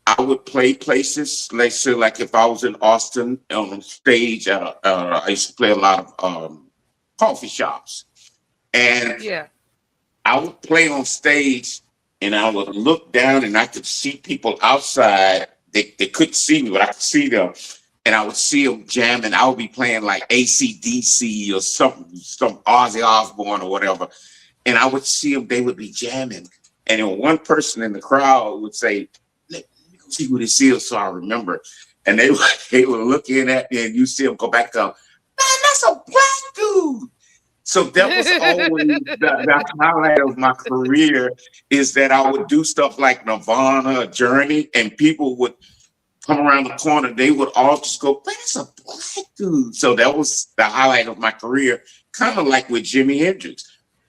I would play places. Let's say, like if I was in Austin on stage, I used to play a lot of coffee shops, and Yeah. I would play on stage and I would look down and I could see people outside. They couldn't see me, but I could see them. And I would see them jamming. I would be playing like AC/DC or something, some Ozzy Osbourne or whatever. And I would see them, they would be jamming. And then one person in the crowd would say, let me go see who this is. So I remember. And they were looking at me and you see them go back to, man, that's a black dude. So that was always the highlight of my career is that I would do stuff like Nirvana, Journey, and people would come around the corner. They would all just go, "Man, it's a black dude." So that was the highlight of my career, kind of like with Jimi Hendrix,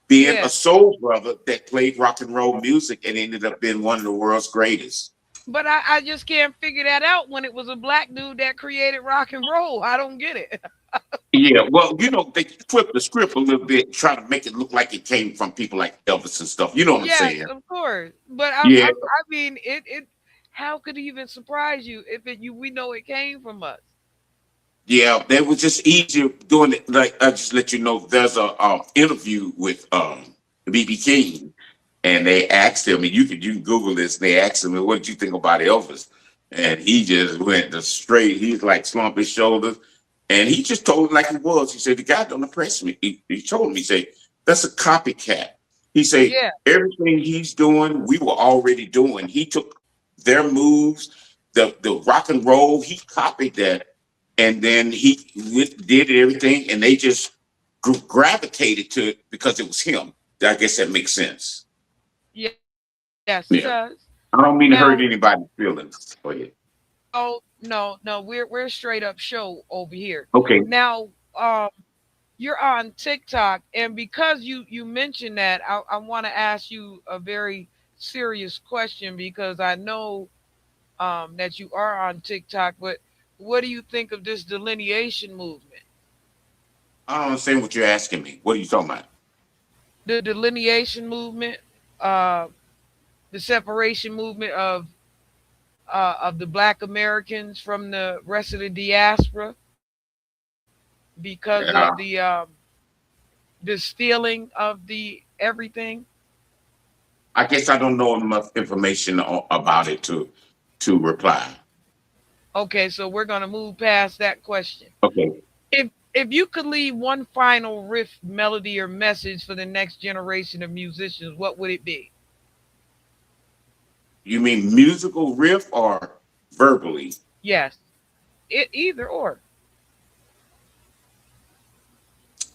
being a Yeah. soul brother that played rock and roll music and ended up being one of the world's greatest. But I just can't figure that out when it was a black dude that created rock and roll. I don't get it. Yeah, well, they flipped the script a little bit, try to make it look like it came from people like Elvis and stuff. You know what I'm Yes, saying? of course. But Yeah, I mean, it. How could it even surprise you if we know it came from us? yeah, they was just easier doing it. Like I just let you know, there's a interview with BB King, and they asked him, and you can Google this. And they asked him, "What did you think about Elvis?" And he just went the straight. He's like slumped his shoulders, and he just told it like it was. He said, "The guy don't impress me." He told me, he said, "That's a copycat." He said, Yeah. "Everything he's doing, we were already doing. He took their moves, the rock and roll. He copied that." And then did everything, and they just gravitated to it because it was him. I guess that makes sense. Yes, yes, it Yeah, does. I don't mean to hurt Now, anybody's feelings. Go ahead. oh no, no, we're a straight up show over here. Okay. Now, um, you're on TikTok, and because you mentioned that, I want to ask you a very serious question because I know that you are on TikTok. But what do you think of this delineation movement? I don't understand what you're asking me. What are you talking about? The delineation movement, uh, the separation movement of the Black Americans from the rest of the diaspora because of Yeah, the stealing of the everything. I guess I don't know enough information about it to reply. Okay, so we're gonna move past that question. Okay. If you could leave one final riff, melody, or message for the next generation of musicians, what would it be? You mean musical riff or verbally? Yes, either or.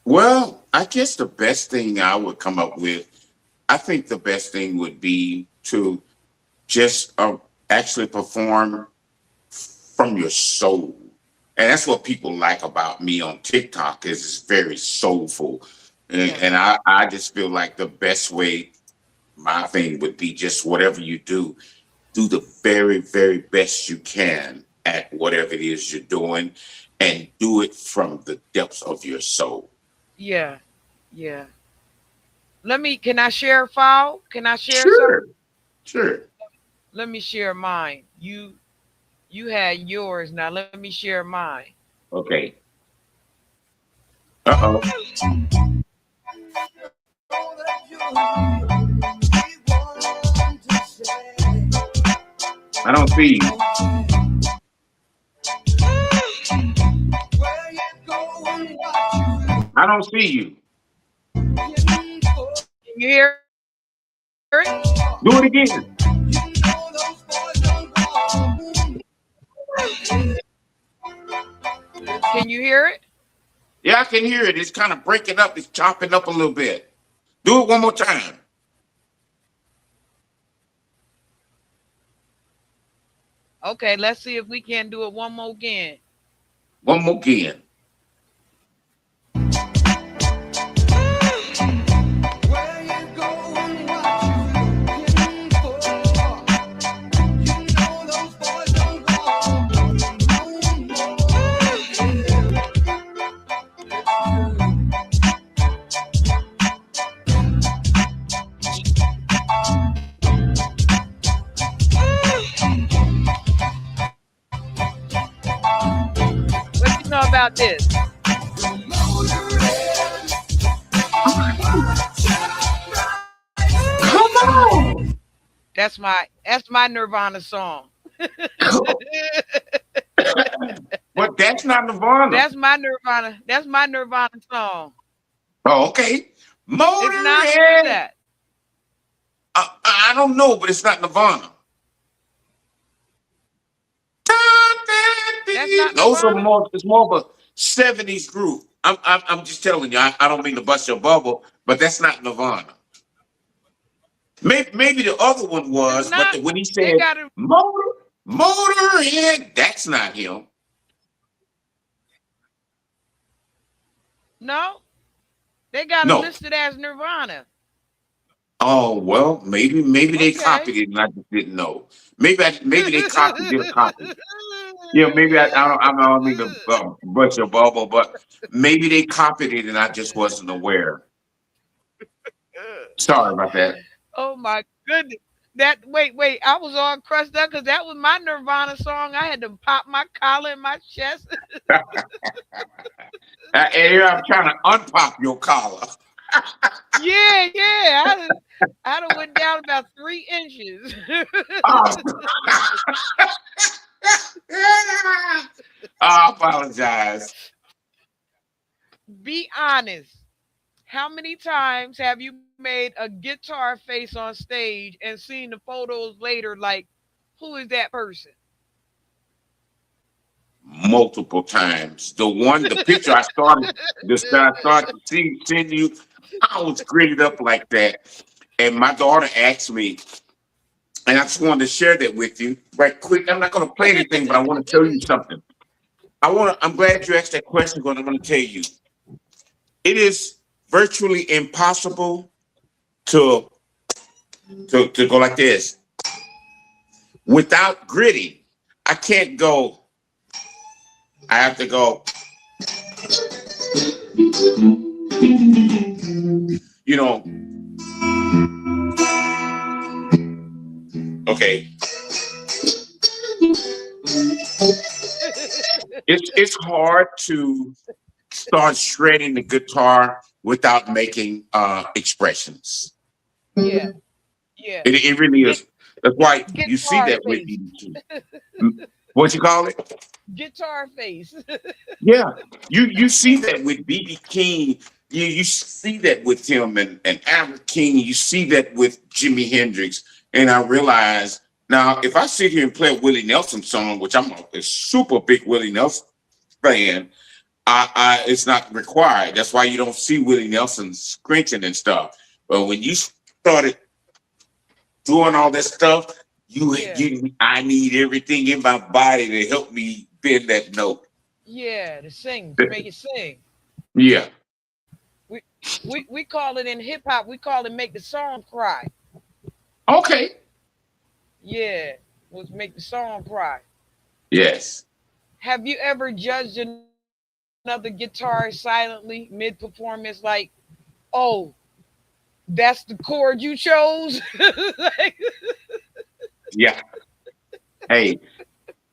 Well, I guess the best thing I would come up with, I think the best thing would be to just actually perform from your soul. And that's what people like about me on TikTok is it's very soulful. And, Yeah, and I just feel like the best way, my thing would be just whatever you do the very, very best you can at whatever it is you're doing and do it from the depths of your soul. yeah, yeah. Let me. Can I share a file? Can I share Sure, something? sure. Let me share mine. You had yours. Now let me share mine. Okay. Uh-oh. I don't see you. I don't see you. Can you hear it? Do it again. Can you hear it? Yeah, I can hear it. It's kind of breaking up. It's chopping up a little bit. Do it one more time. Okay, let's see if we can do it one more again. One more again. Where you going? What you looking for? You know those boys don't walk What you know about this? Come on. That's my Nirvana song. But that's not Nirvana. That's my Nirvana. That's my Nirvana song. Oh, okay. It's not. Who is Motorhead. that? I don't know, but it's not Nirvana. That's not Those are Nirvana. more. It's more of a '70s group. I'm just telling you. I don't mean to bust your bubble, but that's not Nirvana. Maybe the other one It's was, but not. when he They said got it. Motorhead, that's not him. No, they got it No. listed as Nirvana. Oh well, maybe they Okay. copied it and I just didn't know. Maybe they copied their copy. Yeah, maybe I don't mean to bust your bubble, but maybe they copied it and I just wasn't aware. Sorry about that. Oh my goodness. That wait, I was all crushed up because that was my Nirvana song. I had to pop my collar in my chest. And here I'm trying to unpop your collar. Yeah. I done went down about 3 inches. Oh. I apologize. Be honest. How many times have you made a guitar face on stage and seen the photos later? Like, who is that person? Multiple times. The picture I started to send you, I was gritted up like that. And my daughter asked me, and I just wanted to share that with you right quick. I'm not going to play anything, but I want to tell you something. I'm glad you asked that question because I'm going to tell you. It is virtually impossible to go like this. Without gritty, I can't go. I have to go. You know. Okay. It's hard to start shredding the guitar without making expressions. Yeah. Yeah. It really Get is. That's why you see guitar that with face. BB. What you call it? Guitar face. Yeah, you see that with BB King. You see that with him and Albert King. You see that with Jimi Hendrix. And I realize now, if I sit here and play a Willie Nelson song, which I'm a super big Willie Nelson fan, it's not required. That's why you don't see Willie Nelson screeching and stuff. But when you started doing all that stuff, Yeah. I need everything in my body to help me bend that note. Yeah. To make it sing. Yeah. We we call it in hip hop. We call it make the song cry. Okay. Yeah. Was make the song cry. Yes. Have you ever judged another guitarist silently mid performance? Like, oh, that's the chord you chose. Like, Yeah. Hey,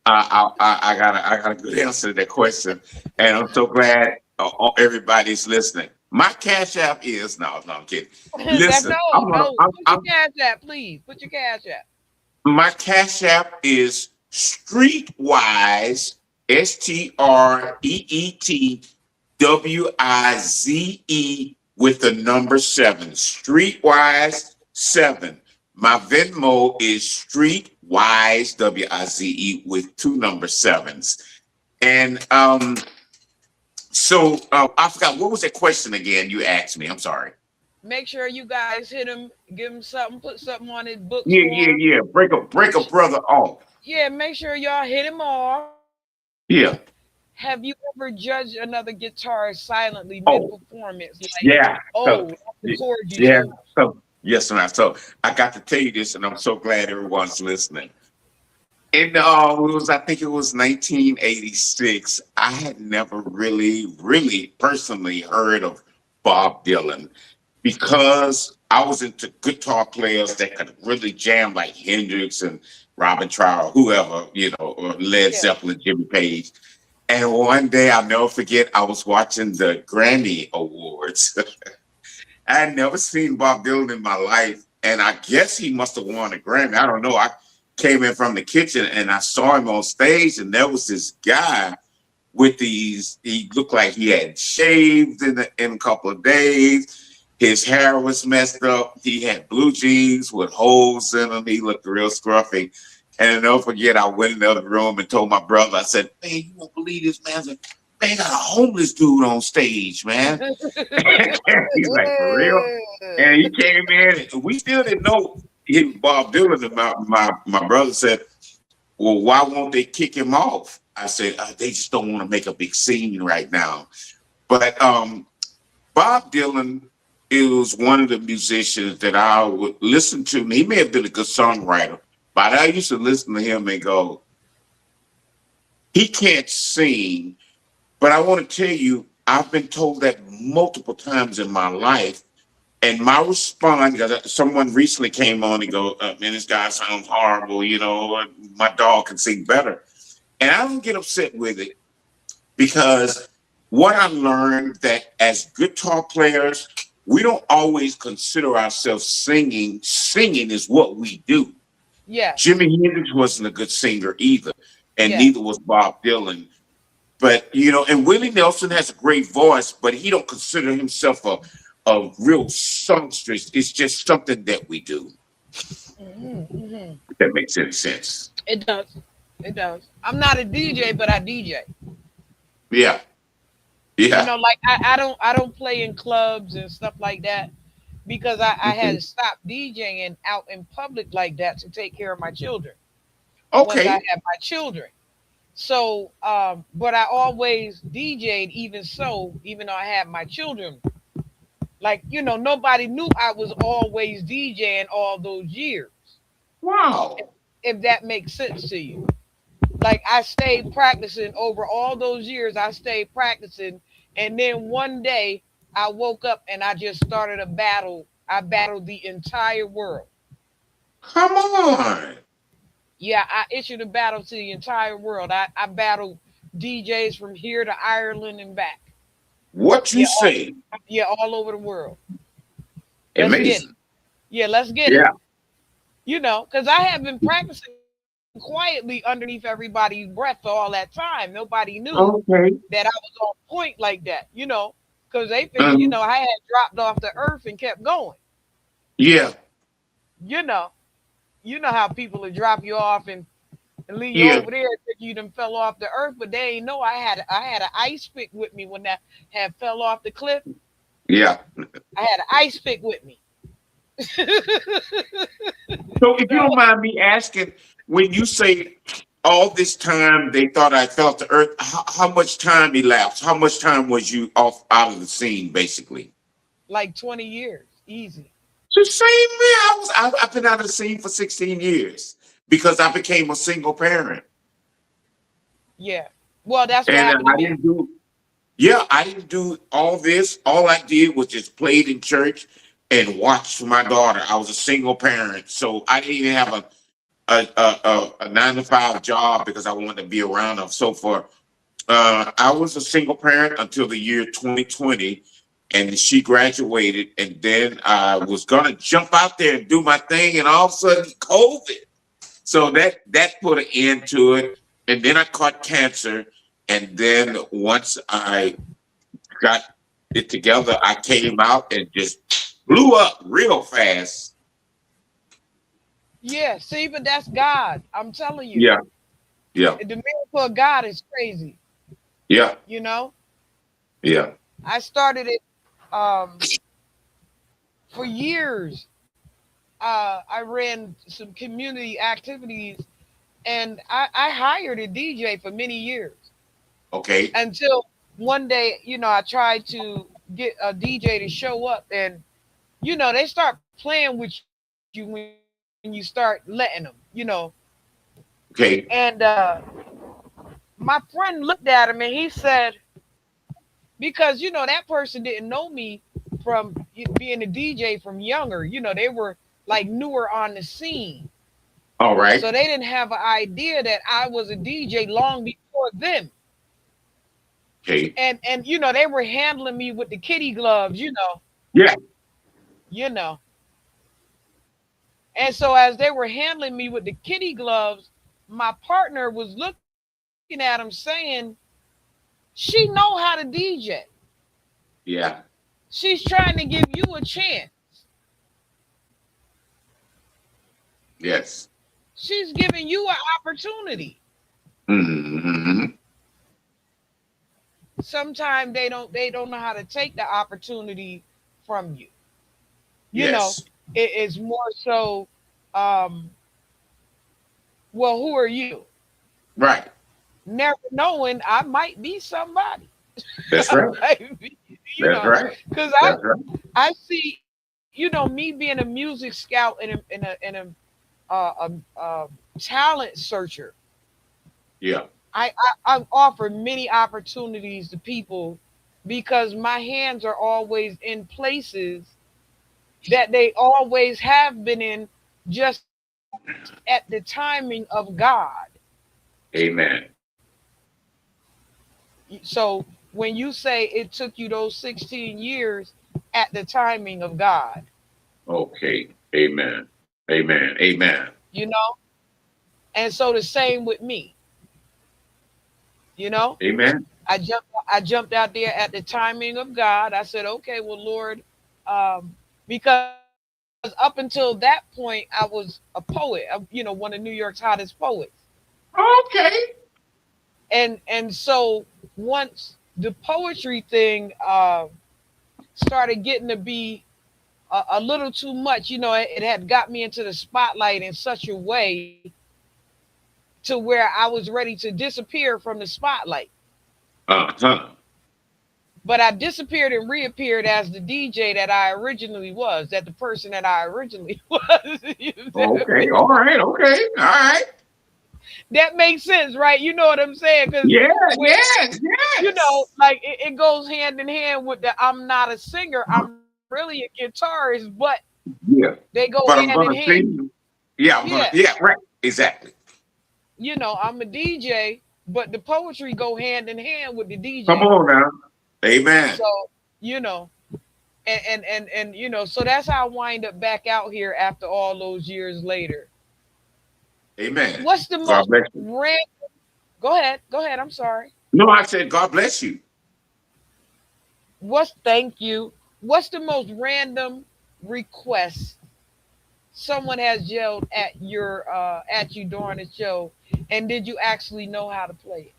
I got a good answer to that question, and I'm so glad everybody's listening. My cash app is no, I'm kidding. that Listen, no. Put your cash app, please. Put your cash app. my cash app is Streetwise, STREETWIZE with the number 7. Streetwise 7. My Venmo is Streetwise WIZE with 2 number 7s. And so I forgot what was that question again you asked me. I'm sorry. Make sure you guys hit him, give him something, put something on his books Yeah, for him. yeah, yeah. Break a brother off. Yeah, make sure y'all hit him off. Yeah. Have you ever judged another guitarist silently mid Oh, performance? Like, yeah. So, oh, that's the chord you yeah. chose. So, yes, ma'am. So, I got to tell you this, and I'm so glad everyone's listening. And I think it was 1986. I had never really personally heard of Bob Dylan because I was into guitar players that could really jam like Hendrix and Robin Trower, whoever, or Led Yeah. Zeppelin, Jimmy Page. And one day I'll never forget, I was watching the Grammy Awards. I had never seen Bob Dylan in my life, and I guess he must have won a Grammy. I don't know. I came in from the kitchen and I saw him on stage, and there was this guy with these. He looked like he had shaved in a couple of days. His hair was messed up. He had blue jeans with holes in them. He looked real scruffy. And don't forget, I went in the other room and told my brother, I said, "Man, you won't believe this, man. I said, man, got a homeless dude on stage, man." He's like, "For real?" And he came in, and we still didn't know he was Bob Dylan. And my brother said, "Well, why won't they kick him off?" I said, "They just don't want to make a big scene right now." But Bob Dylan is one of the musicians that I would listen to. He may have been a good songwriter, but I used to listen to him and go, he can't sing. But I want to tell you, I've been told that multiple times in my life. And my response, because someone recently came on and go, "Man, this guy sounds horrible, or my dog can sing better." And I don't get upset with it because what I learned that as guitar players, we don't always consider ourselves singing. Singing is what we do. Yes. Jimi Hendrix wasn't a good singer either, and Yes. neither was Bob Dylan. But and Willie Nelson has a great voice, but he don't consider himself a real songstress. It's just something that we do. Hmm. If that makes any sense. It does. It does. I'm not a DJ, but I DJ. Yeah, You yeah. know, like I don't play in clubs and stuff like that because I had Mhm. to stop DJing out in public like that to take care of my children once I Okay. had my children. So, but I always DJ'd even so, even though I had my children. Like, nobody knew I was always DJing all those years, Wow. if that makes sense to you. Like, I stayed practicing over all those years, I stayed practicing. And then one day I woke up and I just started a battle. I battled the entire world. Come on. Yeah, I issued a battle to the entire world. I battled DJs from here to Ireland and back. What you Yeah, say? yeah, all over the world. Let's get it. Amazing. Yeah, let's get it. Yeah. Because I have been practicing quietly underneath everybody's breath for all that time. Nobody knew Okay. that I was on point like that, because they figured, Um, I had dropped off the earth and kept going. yeah. You know, you know how people will drop you off and leave you Yeah. over there and think you done fell off the earth, but they ain't know I had an ice pick with me when that had fell off the cliff. Yeah. I had an ice pick with me. So if you So don't mind me asking, when you say all this time they thought I fell to earth, how much time elapsed? How much time was you off out of the scene, basically? like 20 years, easy. The same way I've been out of the scene for 16 years because I became a single parent. Yeah. Well, that's what And happened to I me. didn't do, yeah, I didn't do all this. All I did was just played in church and watched my daughter. I was a single parent. So I didn't even have a 9 to 5 job because I wanted to be around her. So for I was a single parent until the year 2020, and she graduated, and then I was gonna jump out there and do my thing, and all of a sudden COVID. So that put an end to it, and then I caught cancer, and then once I got it together, I came out and just blew up real fast. Yeah, see, but that's God. I'm telling you. Yeah, yeah, The miracle of God is crazy, yeah, you know? yeah. I started it for years. I ran some community activities And I hired a DJ for many years Okay. until one day, I tried to get a DJ to show up, and they start playing with you when you start letting them. And Okay. my friend looked at him and he said, because that person didn't know me from being a DJ from younger. They were like newer on the scene, All right. so they didn't have an idea that I was a DJ long before them. Okay. And they were handling me with the kitty gloves. Yeah. You know. And so as they were handling me with the kitty gloves, my partner was looking at him saying, "She know how to DJ. Yeah. She's trying to give you a chance. Yes. She's giving you an opportunity." Hmm. Sometimes they don't know how to take the opportunity from you. You know, Yes. it is more so, um, well, who are you? Right. Never knowing I might be somebody. That's I right. might be, That's right. because That's right. I see, me being a music scout and a talent searcher. Yeah. I've offered many opportunities to people because my hands are always in places that they always have been in, just at the timing of God. Amen. So when you say it took you those 16 years, at the timing of God, Okay. Amen. Amen. Amen. you know? And so the same with me, you know? Amen. I jumped out there at the timing of God. I said, okay, well, Lord, because up until that point, I was a poet, one of New York's hottest poets. Okay. And so once the poetry thing started getting to be a little too much, it had got me into the spotlight in such a way to where I was ready to disappear from the spotlight. Uh-huh. But I disappeared and reappeared as the DJ that I originally was, that the person that I originally was. You feel Okay. me? All right. Okay. All right. That makes sense, right? You know what I'm saying? Because Yeah. when Yes. Yes. like it goes hand in hand with the I'm not a singer, I'm really a guitarist, but Yeah. they go But hand I'm in gonna hand. sing. Yeah. I'm gonna. Yeah, Yeah. Right. Exactly. I'm a DJ, but the poetry go hand in hand with the Come DJ. on now. Amen. So, you know, and so that's how I wind up back out here after all those years later. Amen. What's the God most bless you. random? Go ahead. I'm sorry. No, I said God bless you. Thank you. What's the most random request someone has yelled at you during the show, and did you actually know how to play it?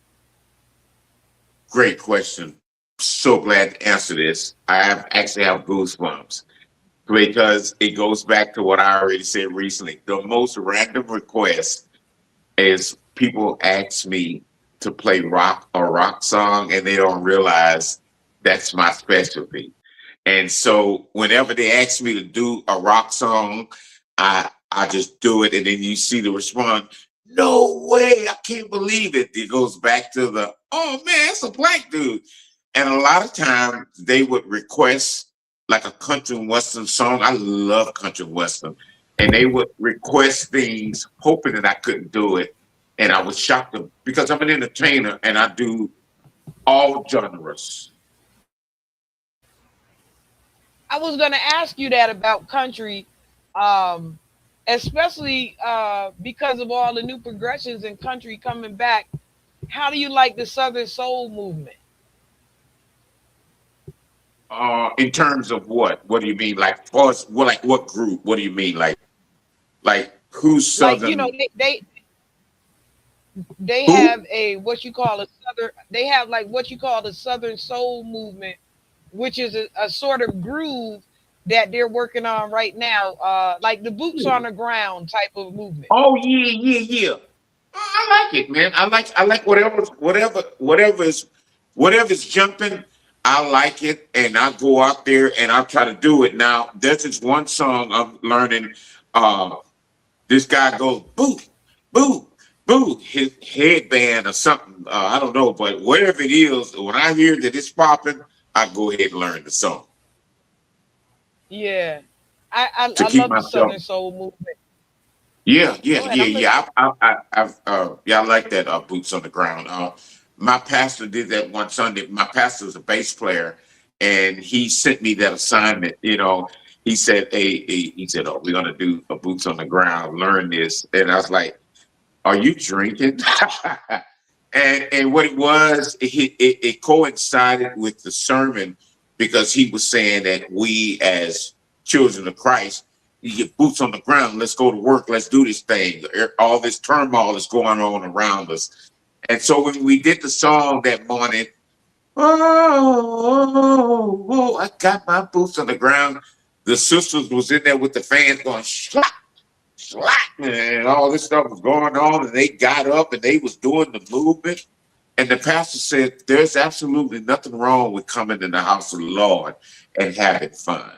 Great question. So glad to answer this. I have goosebumps because it goes back to what I already said recently. The most random request is people ask me to play a rock song and they don't realize that's my specialty. And so whenever they ask me to do a rock song, I just do it, and then you see the response. No way! I can't believe it. It goes back to the oh man, it's a black dude. And a lot of times they would request like a country and western song. I love country and western, and they would request things hoping that I couldn't do it, and I would shock them because I'm an entertainer and I do all genres. I was gonna ask you that about country, um, especially because of all the new progressions in country coming back. How do you like the Southern Soul movement? In terms of what? What do you mean? Like, far as, what, like, what group? What do you mean? Like who's Like, Southern? they Who? have a what you call a southern. They have like what you call the Southern Soul movement, which is a sort of groove that they're working on right now, like the boots on the ground type of movement. Oh yeah, yeah, yeah. I like it, man. I like whatever's jumping. I like it, and I go out there and I try to do it. Now, there's this one song I'm learning. Uh, this guy goes boo, boo, boo. His headband or something. I don't know, but whatever it is, when I hear that it's popping, I go ahead and learn the song Yeah. I to keep love the myself. Southern Soul movement. Yeah, yeah, Go ahead, yeah, I'm listening. yeah. Yeah, I like that. Boots on the ground. My pastor did that one Sunday. My pastor was a bass player, and he sent me that assignment. He said, he said, "Oh, we're gonna do a boots on the ground. Learn this." And I was like, "Are you drinking?" And what it was, it coincided with the sermon because he was saying that we as children of Christ, you get boots on the ground. Let's go to work. Let's do this thing. All this turmoil is going on around us. And so when we did the song that morning, I got my boots on the ground. The sisters was in there with the fans going slap, slap, and all this stuff was going on. And they got up and they was doing the movement. And the pastor said, "There's absolutely nothing wrong with coming in the house of the Lord and having fun."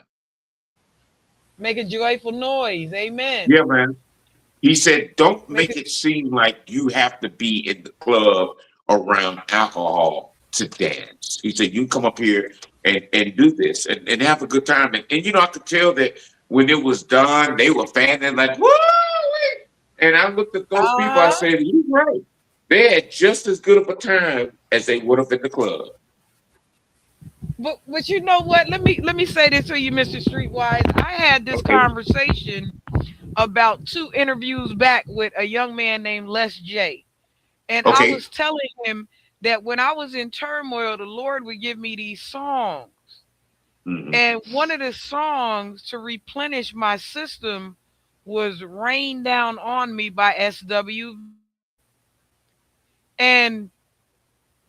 Make a joyful noise. Amen. Yeah, man. He said, "Don't Make make it it seem like you have to be in the club around alcohol to dance." He said, "You come up here and do this and have a good time." And I could tell that when it was done, they were fanning like, "Woo!" And I looked at those people, I uh-huh. said, "You're right. They had just as good of a time as they would have in the club." But you know what? Let me say this to you, Mr. Streetwise. I had this Okay. conversation about two interviews back with a young man named Les J. And I Okay. was telling him that when I was in turmoil, the Lord would give me these songs. Hmm. And one of the songs to replenish my system was Rain Down on Me by SWV. And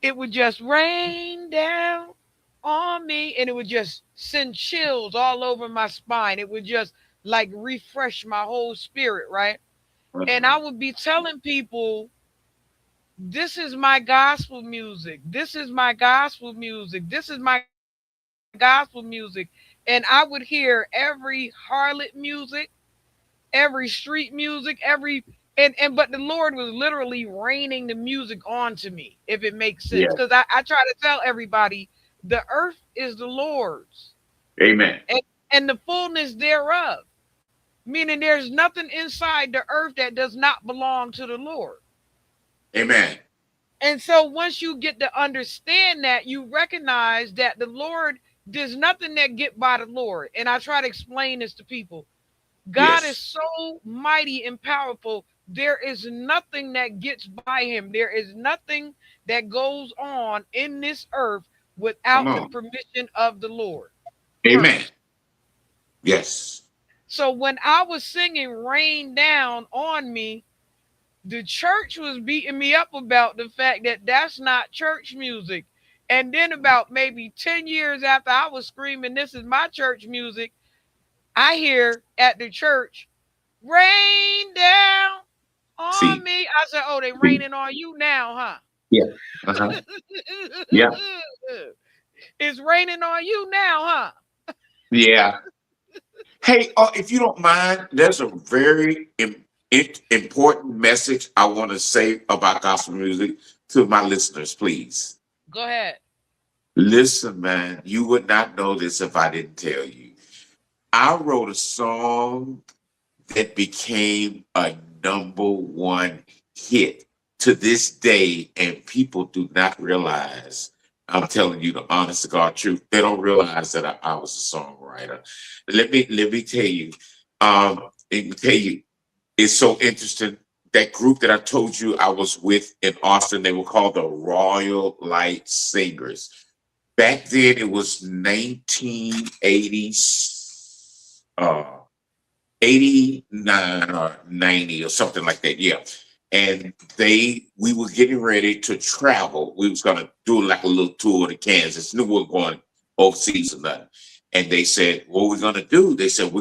it would just rain down on me and it would just send chills all over my spine. It would just like refresh my whole spirit, right? And I Uh-huh. would be telling people, this is my gospel music. This is my gospel music. This is my gospel music. And I would hear every harlot music, every street music, but the Lord was literally raining the music onto me, if it makes sense. Yeah. Because I try to tell everybody the earth is the Lord's Amen. and, and the fullness thereof. Meaning there's nothing inside the earth that does not belong to the Lord. Amen. And so once you get to understand that, you recognize that the Lord, there's nothing that get by the Lord. And I try to explain this to people. God is Yes. so mighty and powerful. There is nothing that gets by him. There is nothing that goes on in this earth Come without the on. permission of the Lord Amen. first. Yes. So when I was singing Rain Down on Me, the church was beating me up about the fact that that's not church music. And then about maybe 10 years after I was screaming, this is my church music, I hear at the church, rain down on See. me. I said, oh, they See. raining on you now, Yeah. Uh-huh. huh? Yeah. It's raining on you now, huh? Yeah. Hey, if you don't mind, there's a very important message I want to say about gospel music to my listeners, please. Go ahead. Listen, man, you would not know this if I didn't tell you. I wrote a song that became a number one hit to this day, and people do not realize. I'm telling you the honest to God truth. They don't realize that I was a songwriter. Let me tell you. Let me tell you. It's so interesting. That group that I told you I was with in Austin, they were called the Royal Light Singers. Back then, it was 1980. Uh, 89 or 90 or something like that. Yeah. And we were getting ready to travel. We was gonna do like a little tour to Kansas. Knew we were going overseas or nothing. And they said, what we're gonna do? They said,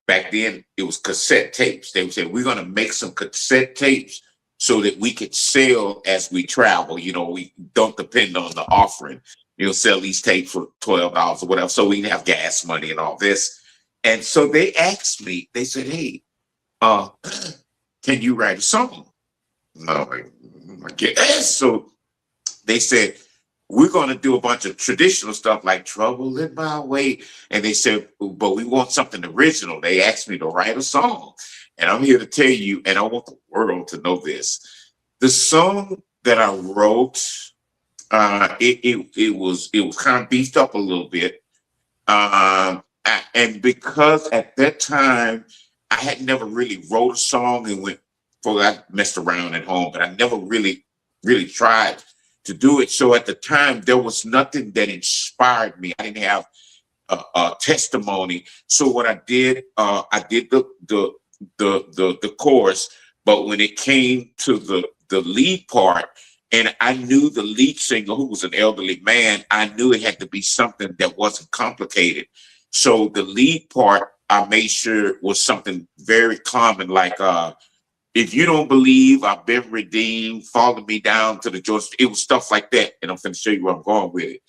back then it was cassette tapes. They said, we're gonna make some cassette tapes so that we could sell as we travel. You know, we don't depend on the offering. You'll sell these tapes for $12 or whatever, so we can have gas money and all this. And so they asked me, they said, hey, uh, can you write a song? No, I guess. So they said, we're going to do a bunch of traditional stuff like Trouble in My Way. And they said, but we want something original. They asked me to write a song. And I'm here to tell you, and I want the world to know this. The song that I wrote, it was kind of beefed up a little bit. And because at that time, I had never really wrote a song and I messed around at home, but I never really tried to do it. So at the time, there was nothing that inspired me. I didn't have a testimony. So what I did the chorus, but when it came to the lead part, and I knew the lead singer, who was an elderly man, I knew it had to be something that wasn't complicated. So the lead part, I made sure was something very common, like if you don't believe I've been redeemed, follow me down to the Georgia. It was stuff like that. And I'm going to show you where I'm going with it.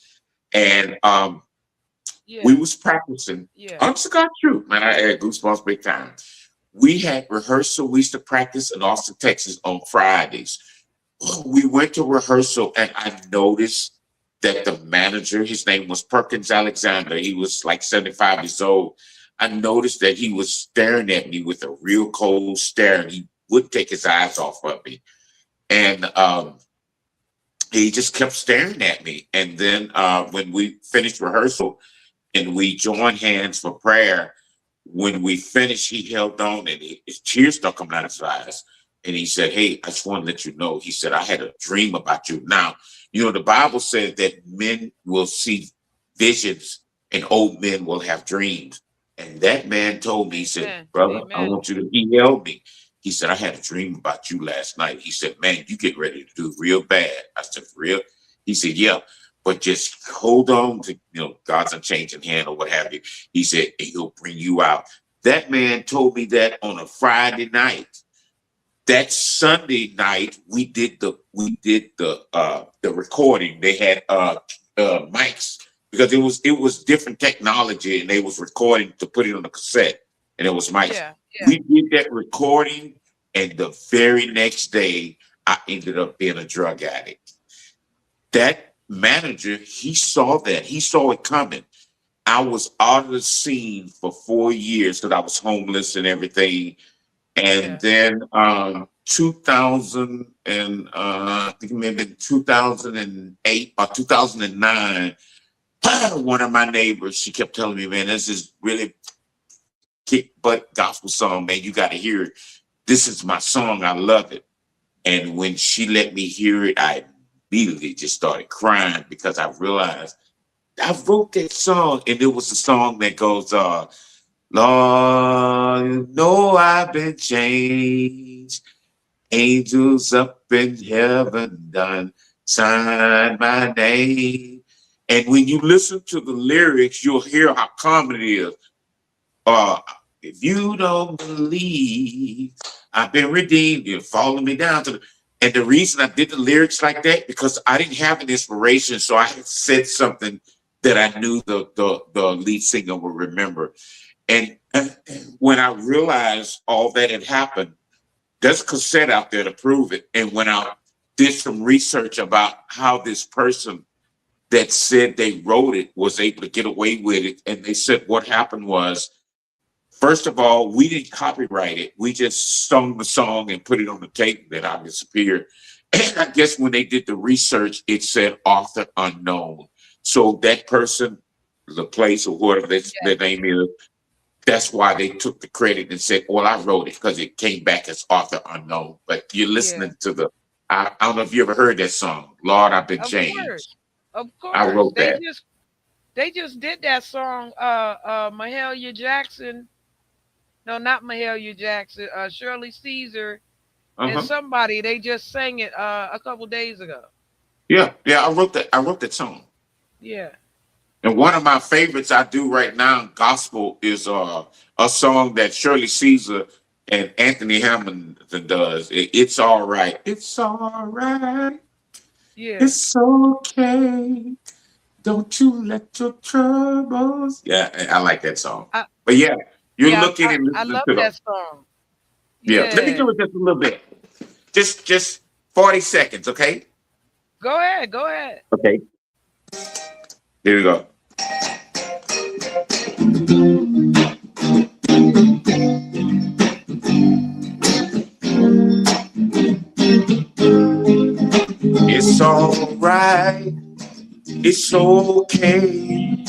And we was practicing. Honest to God truth, man, I had goosebumps big time. We had rehearsal. We used to practice in Austin, Texas on Fridays. We went to rehearsal and I noticed that the manager, his name was Perkins Alexander. He was like 75 years old. I noticed that he was staring at me with a real cold stare, and he wouldn't take his eyes off of me. And he just kept staring at me. And then when we finished rehearsal and we joined hands for prayer, when we finished, he held on and his tears started coming out of his eyes. And he said, hey, I just want to let you know. He said, I had a dream about you. Now, you know, the Bible says that men will see visions and old men will have dreams. And that man told me, he said, brother, I want you to, he held me. He said, I had a dream about you last night. He said, man, you get ready to do real bad. I said, for real? He said, yeah, but just hold on to, you know, God's unchanging hand or what have you. He said, and he'll bring you out. That man told me that on a Friday night. That Sunday night, we did the recording. They had mics because it was different technology, and they was recording to put it on the cassette, and it was mics. We did that recording, and the very next day, I ended up being a drug addict. That manager, he saw that. He saw it coming. I was out of the scene for 4 years because I was homeless and everything. And then 2000 and I think maybe 2008 or 2009, one of my neighbors, she kept telling me, man, this is really kick butt gospel song, man. You got to hear it. This is my song. I love it. And when she let me hear it, I immediately just started crying because I realized I wrote that song, and it was a song that goes, Lord, you know I've been changed. Angels up in heaven done sign my name. And when you listen to the lyrics, you'll hear how common it is. If you don't believe I've been redeemed, you follow me down to the. And the reason I did the lyrics like that, because I didn't have an inspiration, so I had said something that I knew the lead singer would remember. And when I realized all that had happened, there's a cassette out there to prove it. And when I did some research about how this person that said they wrote it was able to get away with it, and they said what happened was, first of all, we didn't copyright it. We just sung the song and put it on the tape that I disappeared. And I guess when they did the research, it said author unknown. So that person, the place or whatever their name is, that's why they took the credit and said, well, I wrote it because it came back as author unknown. But you're listening to the, I don't know if you ever heard that song, Lord, I've Been Changed. Of course. I wrote that. They just did that song, Mahalia Jackson. No, not Mahalia Jackson. Shirley Caesar and somebody. They just sang it a couple days ago. Yeah, I wrote that. I wrote that song. Yeah. And one of my favorites I do right now in gospel is a song that Shirley Caesar and Anthony Hamilton does. It's all right. It's all right. Yeah. It's okay. Don't you let your troubles. Yeah, I like that song. I, But yeah, you're yeah, looking and I listening love to them. that song. Yeah, let me Yeah. do it just a little bit. Just 40 seconds, okay? Go ahead. Go ahead. Okay. Here we go. It's all right. It's okay.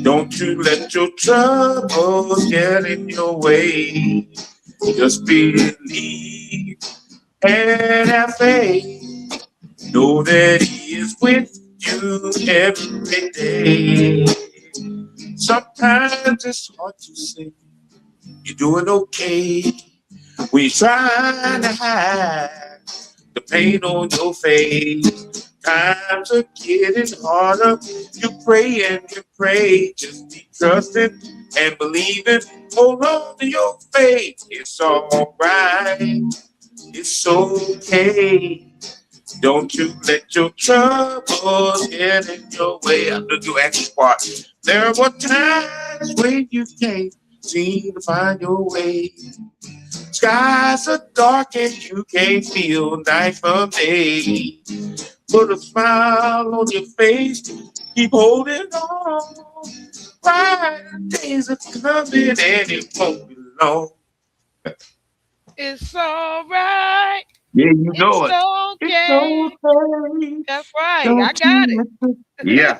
Don't you let your troubles get in your way. Just believe and have faith. Know that He is with you every day. Sometimes it's hard to say you're doing okay when you're trying to hide the pain on your face. Times are getting harder. You pray and you pray. Just be trusting and believing. Hold on to your faith. It's all right. It's okay. Don't you let your troubles get in your way. I'm the new action part. There were times when you can't seem to find your way. Skies are dark and you can't feel night from day. Put a smile on your face. Keep holding on. Brighter days are coming and it won't be long. It's all right. Yeah, you It's know it. It's okay. okay. That's right. I Don't got you it. let it. Yeah,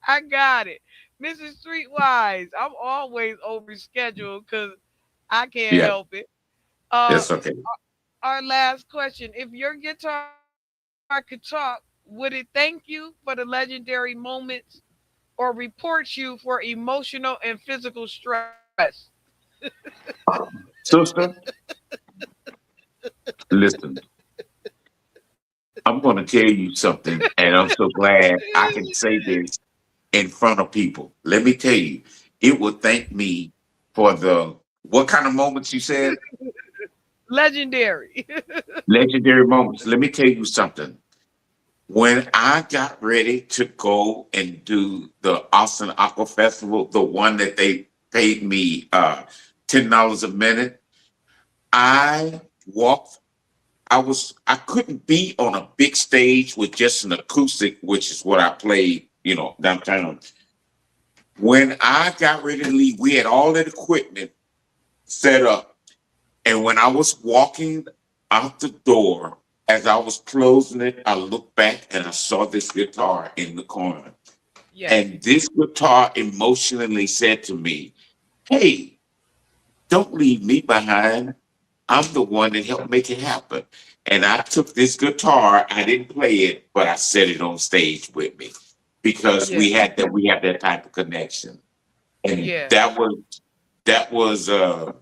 I got it. Mrs. Streetwise, I'm always over scheduled because I can't yeah, help it. Uh, that's okay. our last question. If your guitar could talk, would it thank you for the legendary moments or report you for emotional and physical stress? Sister, listen, I'm going to tell you something, and I'm so glad I can say this in front of people. Let me tell you, it will thank me for the what kind of moments you said? Legendary. Legendary moments. Let me tell you something. When I got ready to go and do the Austin Aqua Festival, the one that they paid me $10 a minute, I walked. I couldn't be on a big stage with just an acoustic, which is what I played, downtown. When I got ready to leave, we had all that equipment set up. And when I was walking out the door, as I was closing it, I looked back and I saw this guitar in the corner. Yes. And this guitar emotionally said to me, hey, don't leave me behind. I'm the one that helped make it happen. And I took this guitar, I didn't play it, but I set it on stage with me because Yeah. we had that type of connection. And Yeah. that was a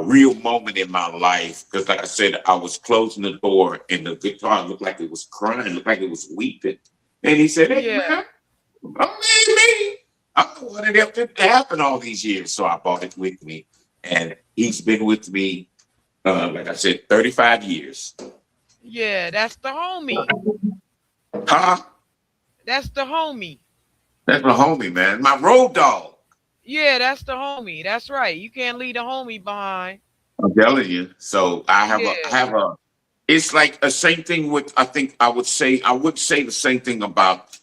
real moment in my life because, like I said, I was closing the door and the guitar looked like it was crying, looked like it was weeping. And he said, "Hey Yeah. man, don't leave me. I'm the one that helped it happen all these years." So I brought it with me, and he's been with me, like I said, 35 years. Yeah. That's the homie. Huh? That's the homie. That's my homie, man. My road dog. Yeah, that's the homie. That's right. You can't leave the homie behind. I'm telling you. So I Yeah. have a. It's like a same thing with. I think I would say the same thing about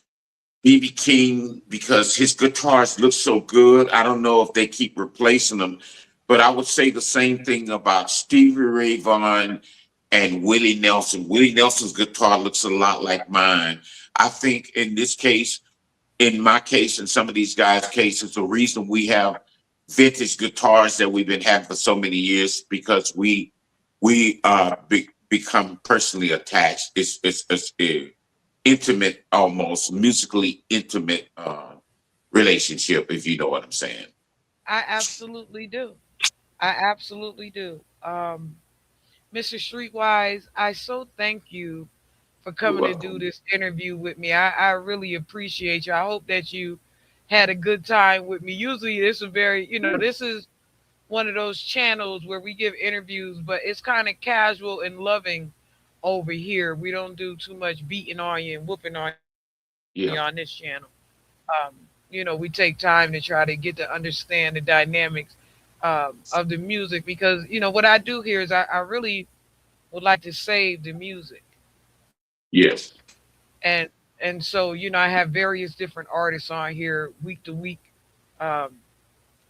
BB King because his guitars look so good. I don't know if they keep replacing them, but I would say the same thing about Stevie Ray Vaughan and Willie Nelson. Willie Nelson's guitar looks a lot like mine. I think in my case, and some of these guys' cases, the reason we have vintage guitars that we've been having for so many years because we become personally attached. It's a intimate, almost musically intimate relationship, if you know what I'm saying. I absolutely do. I absolutely do. Mr. Streetwise, I so thank you for You're coming to do welcome. this interview with me. I really appreciate you. I hope that you had a good time with me. Usually this is very, this is one of those channels where we give interviews, but it's kind of casual and loving over here. We don't do too much beating on you and whooping on you on this channel. Um, we take time to try to get to understand the dynamics of the music because what I do here is I really would like to save the music, Yes. and so I have various different artists on here week to week, um,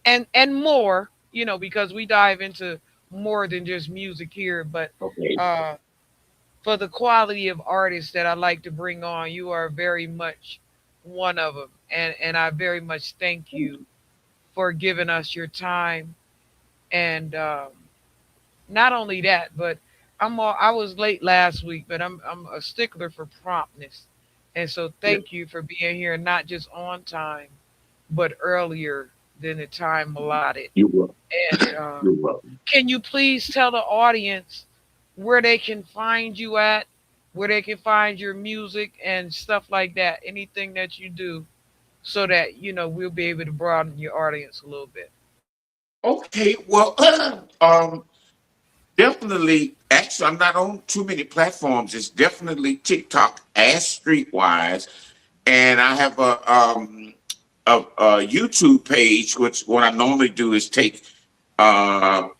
and more, because we dive into more than just music here, but Okay. uh, for the quality of artists that I like to bring on, you are very much one of them, and I very much thank you for giving us your time. And not only that, but I was late last week, but I'm a stickler for promptness, and so Yes. thank you for being here, not just on time, but earlier than the time allotted. You're welcome. And You're welcome. can you please tell the audience where they can find you at, where they can find your music and stuff like that, anything that you do, so that we'll be able to broaden your audience a little bit. Okay. Well, definitely. Actually, I'm not on too many platforms. It's definitely TikTok as Streetwise, and I have a YouTube page. Which what I normally do is take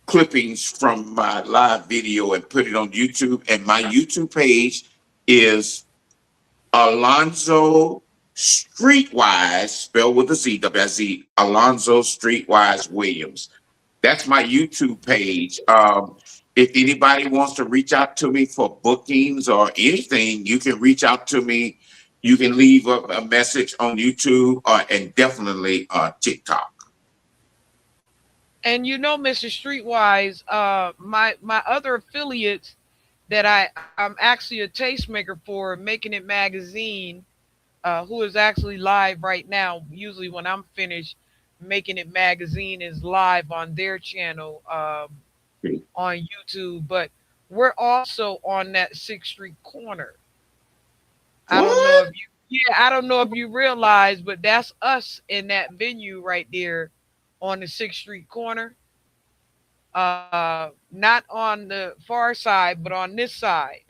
clippings from my live video and put it on YouTube. And my YouTube page is Alonzo Streetwise, spelled with a Z, W-I-Z, Alonzo Streetwise Williams. That's my YouTube page. If anybody wants to reach out to me for bookings or anything, you can reach out to me. You can leave a message on YouTube and definitely TikTok. And Mr. Streetwise, my other affiliates that I'm actually a tastemaker for, Making It Magazine, who is actually live right now. Usually when I'm finished, Making It Magazine is live on their channel, on YouTube. But we're also on that Sixth Street corner. I don't know What? if I don't know if you realize, but that's us in that venue right there on the Sixth Street corner. Not on the far side, but on this side.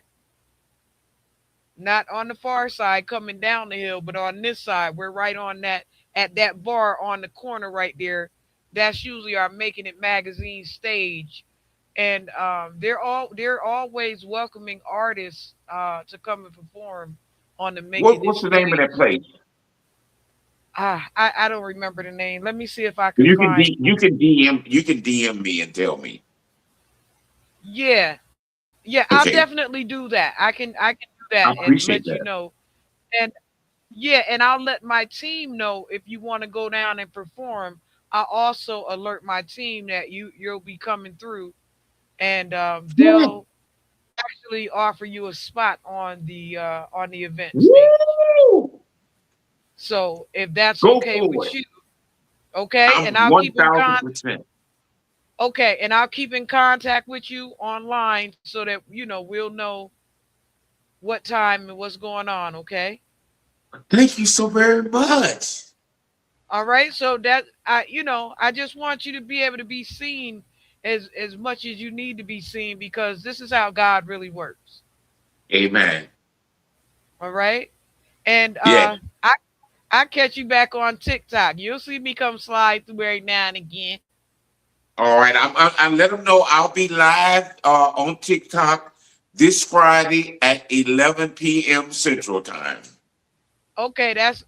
Not on the far side coming down the hill, but on this side. We're right on that, at that bar on the corner right there. That's usually our Making It Magazine stage. And they're always welcoming artists to come and perform on the Making It What's the name of that stage. place? I don't remember the name. Let me see if I can find. You can DM me and tell me. Yeah, yeah, I'll Okay, definitely do that. I can do that I and let appreciate you that. know. And yeah, and I'll let my team know if you want to go down and perform. I'll also alert my team that you'll be coming through, and Yeah. they'll actually offer you a spot on the event stage. Woo! So if that's Go okay for with it. you, okay, I'm and I'll one keep in thousand con percent. okay, and I'll keep in contact with you online so that we'll know what time and what's going on. Okay. Thank you so very much. All right. So that I just want you to be able to be seen as much as you need to be seen, because this is how God really works. Amen. All right. And Yeah. I catch you back on TikTok. You'll see me come slide through every now and again. All right. I'm let them know I'll be live on TikTok this Friday at 11 p.m. Central Time Okay, that's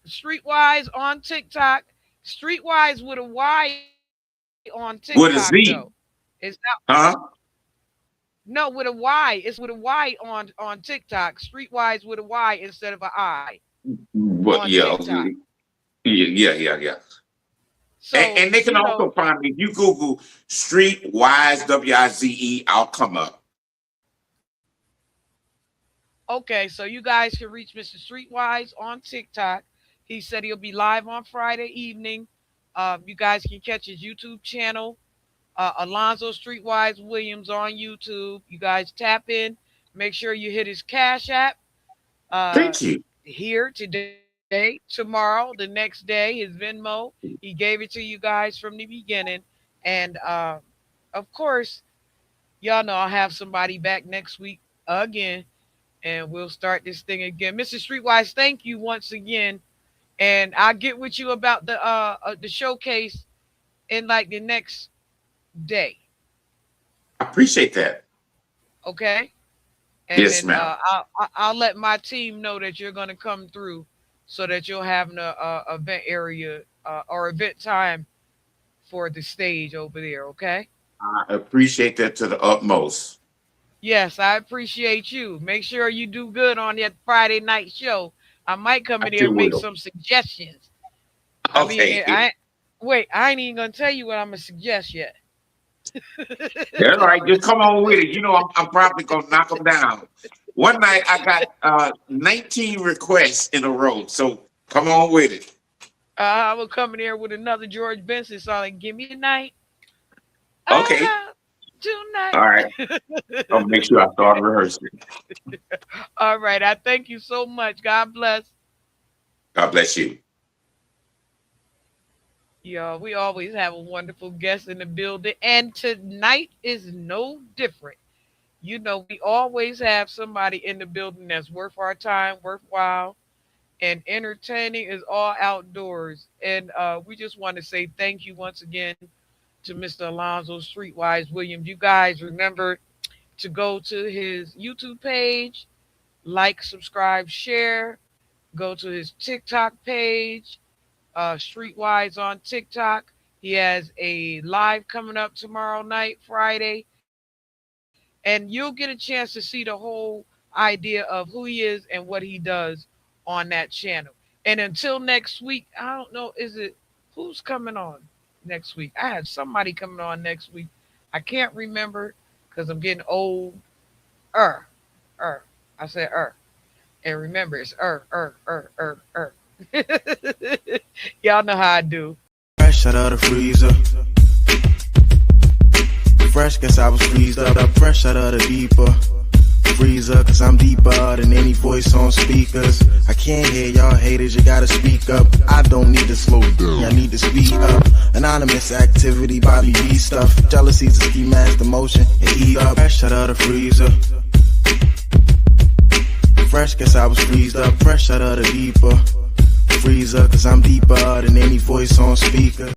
Streetwise on TikTok. Streetwise with a Y on TikTok though. with a It's not. Z. Huh? No, with a Y. It's with a Y on TikTok. Streetwise with a Y instead of a I What? on Yeah. TikTok. Yeah. So, And they can also find me if you Google Streetwise WIZE. I'll come up. okay, so you guys can reach Mr. Streetwise on TikTok. He said he'll be live on Friday evening. You guys can catch his YouTube channel, Alonzo Streetwise Williams on YouTube. You guys tap in. Make sure you hit his Cash App uh, Thank you. here today, tomorrow, the next day, his Venmo. He gave it to you guys from the beginning. And of course, y'all know I'll have somebody back next week again, and we'll start this thing again. Mr. Streetwise, thank you once again, and I'll get with you about the showcase in like the next day. I appreciate that. Okay. And Yes, then ma'am. I'll let my team know that you're going to come through, so that you'll have an event area or event time for the stage over there. Okay. I appreciate that to the utmost. Yes, I appreciate you. Make sure you do good on that Friday night show. I might come I in here sure and make will. some suggestions. I mean, Okay. I ain't even gonna tell you what I'm gonna suggest yet. That's all right. Just come on with it. You know, I'm probably gonna knock them down. One night I got 19 requests in a row. So come on with it. I will come in here with another George Benson song. Like, give me a night. Okay. Tonight. All right. I'll make sure I start rehearsing. All right. I thank you so much. God bless. God bless you. Y'all, we always have a wonderful guest in the building, and tonight is no different. You know, we always have somebody in the building that's worth our time, worthwhile, and entertaining is all outdoors. And we just want to say thank you once again to Mr. Alonzo Streetwise Williams. You guys remember to go to his YouTube page, like, subscribe, share. Go to his TikTok page, Streetwise on TikTok. He has a live coming up tomorrow night, Friday. And you'll get a chance to see the whole idea of who he is and what he does on that channel. And until next week, I don't know, who's coming on next week? I had somebody coming on next week. I can't remember because I'm getting old. Er, I said And remember, it's Y'all know how I do. Fresh out of the freezer. Fresh, guess I was freezed up. Fresh out of the deeper freezer, cause I'm deeper than any voice on speakers. I can't hear y'all haters, you gotta speak up. I don't need to slow down, I need to speed up. Anonymous activity, Bobby B stuff. Jealousy's a ski mask, emotion, and eat up. Fresh out of the freezer. Fresh, guess I was freezed up. Fresh out of the deeper freezer, cause I'm deeper than any voice on speaker.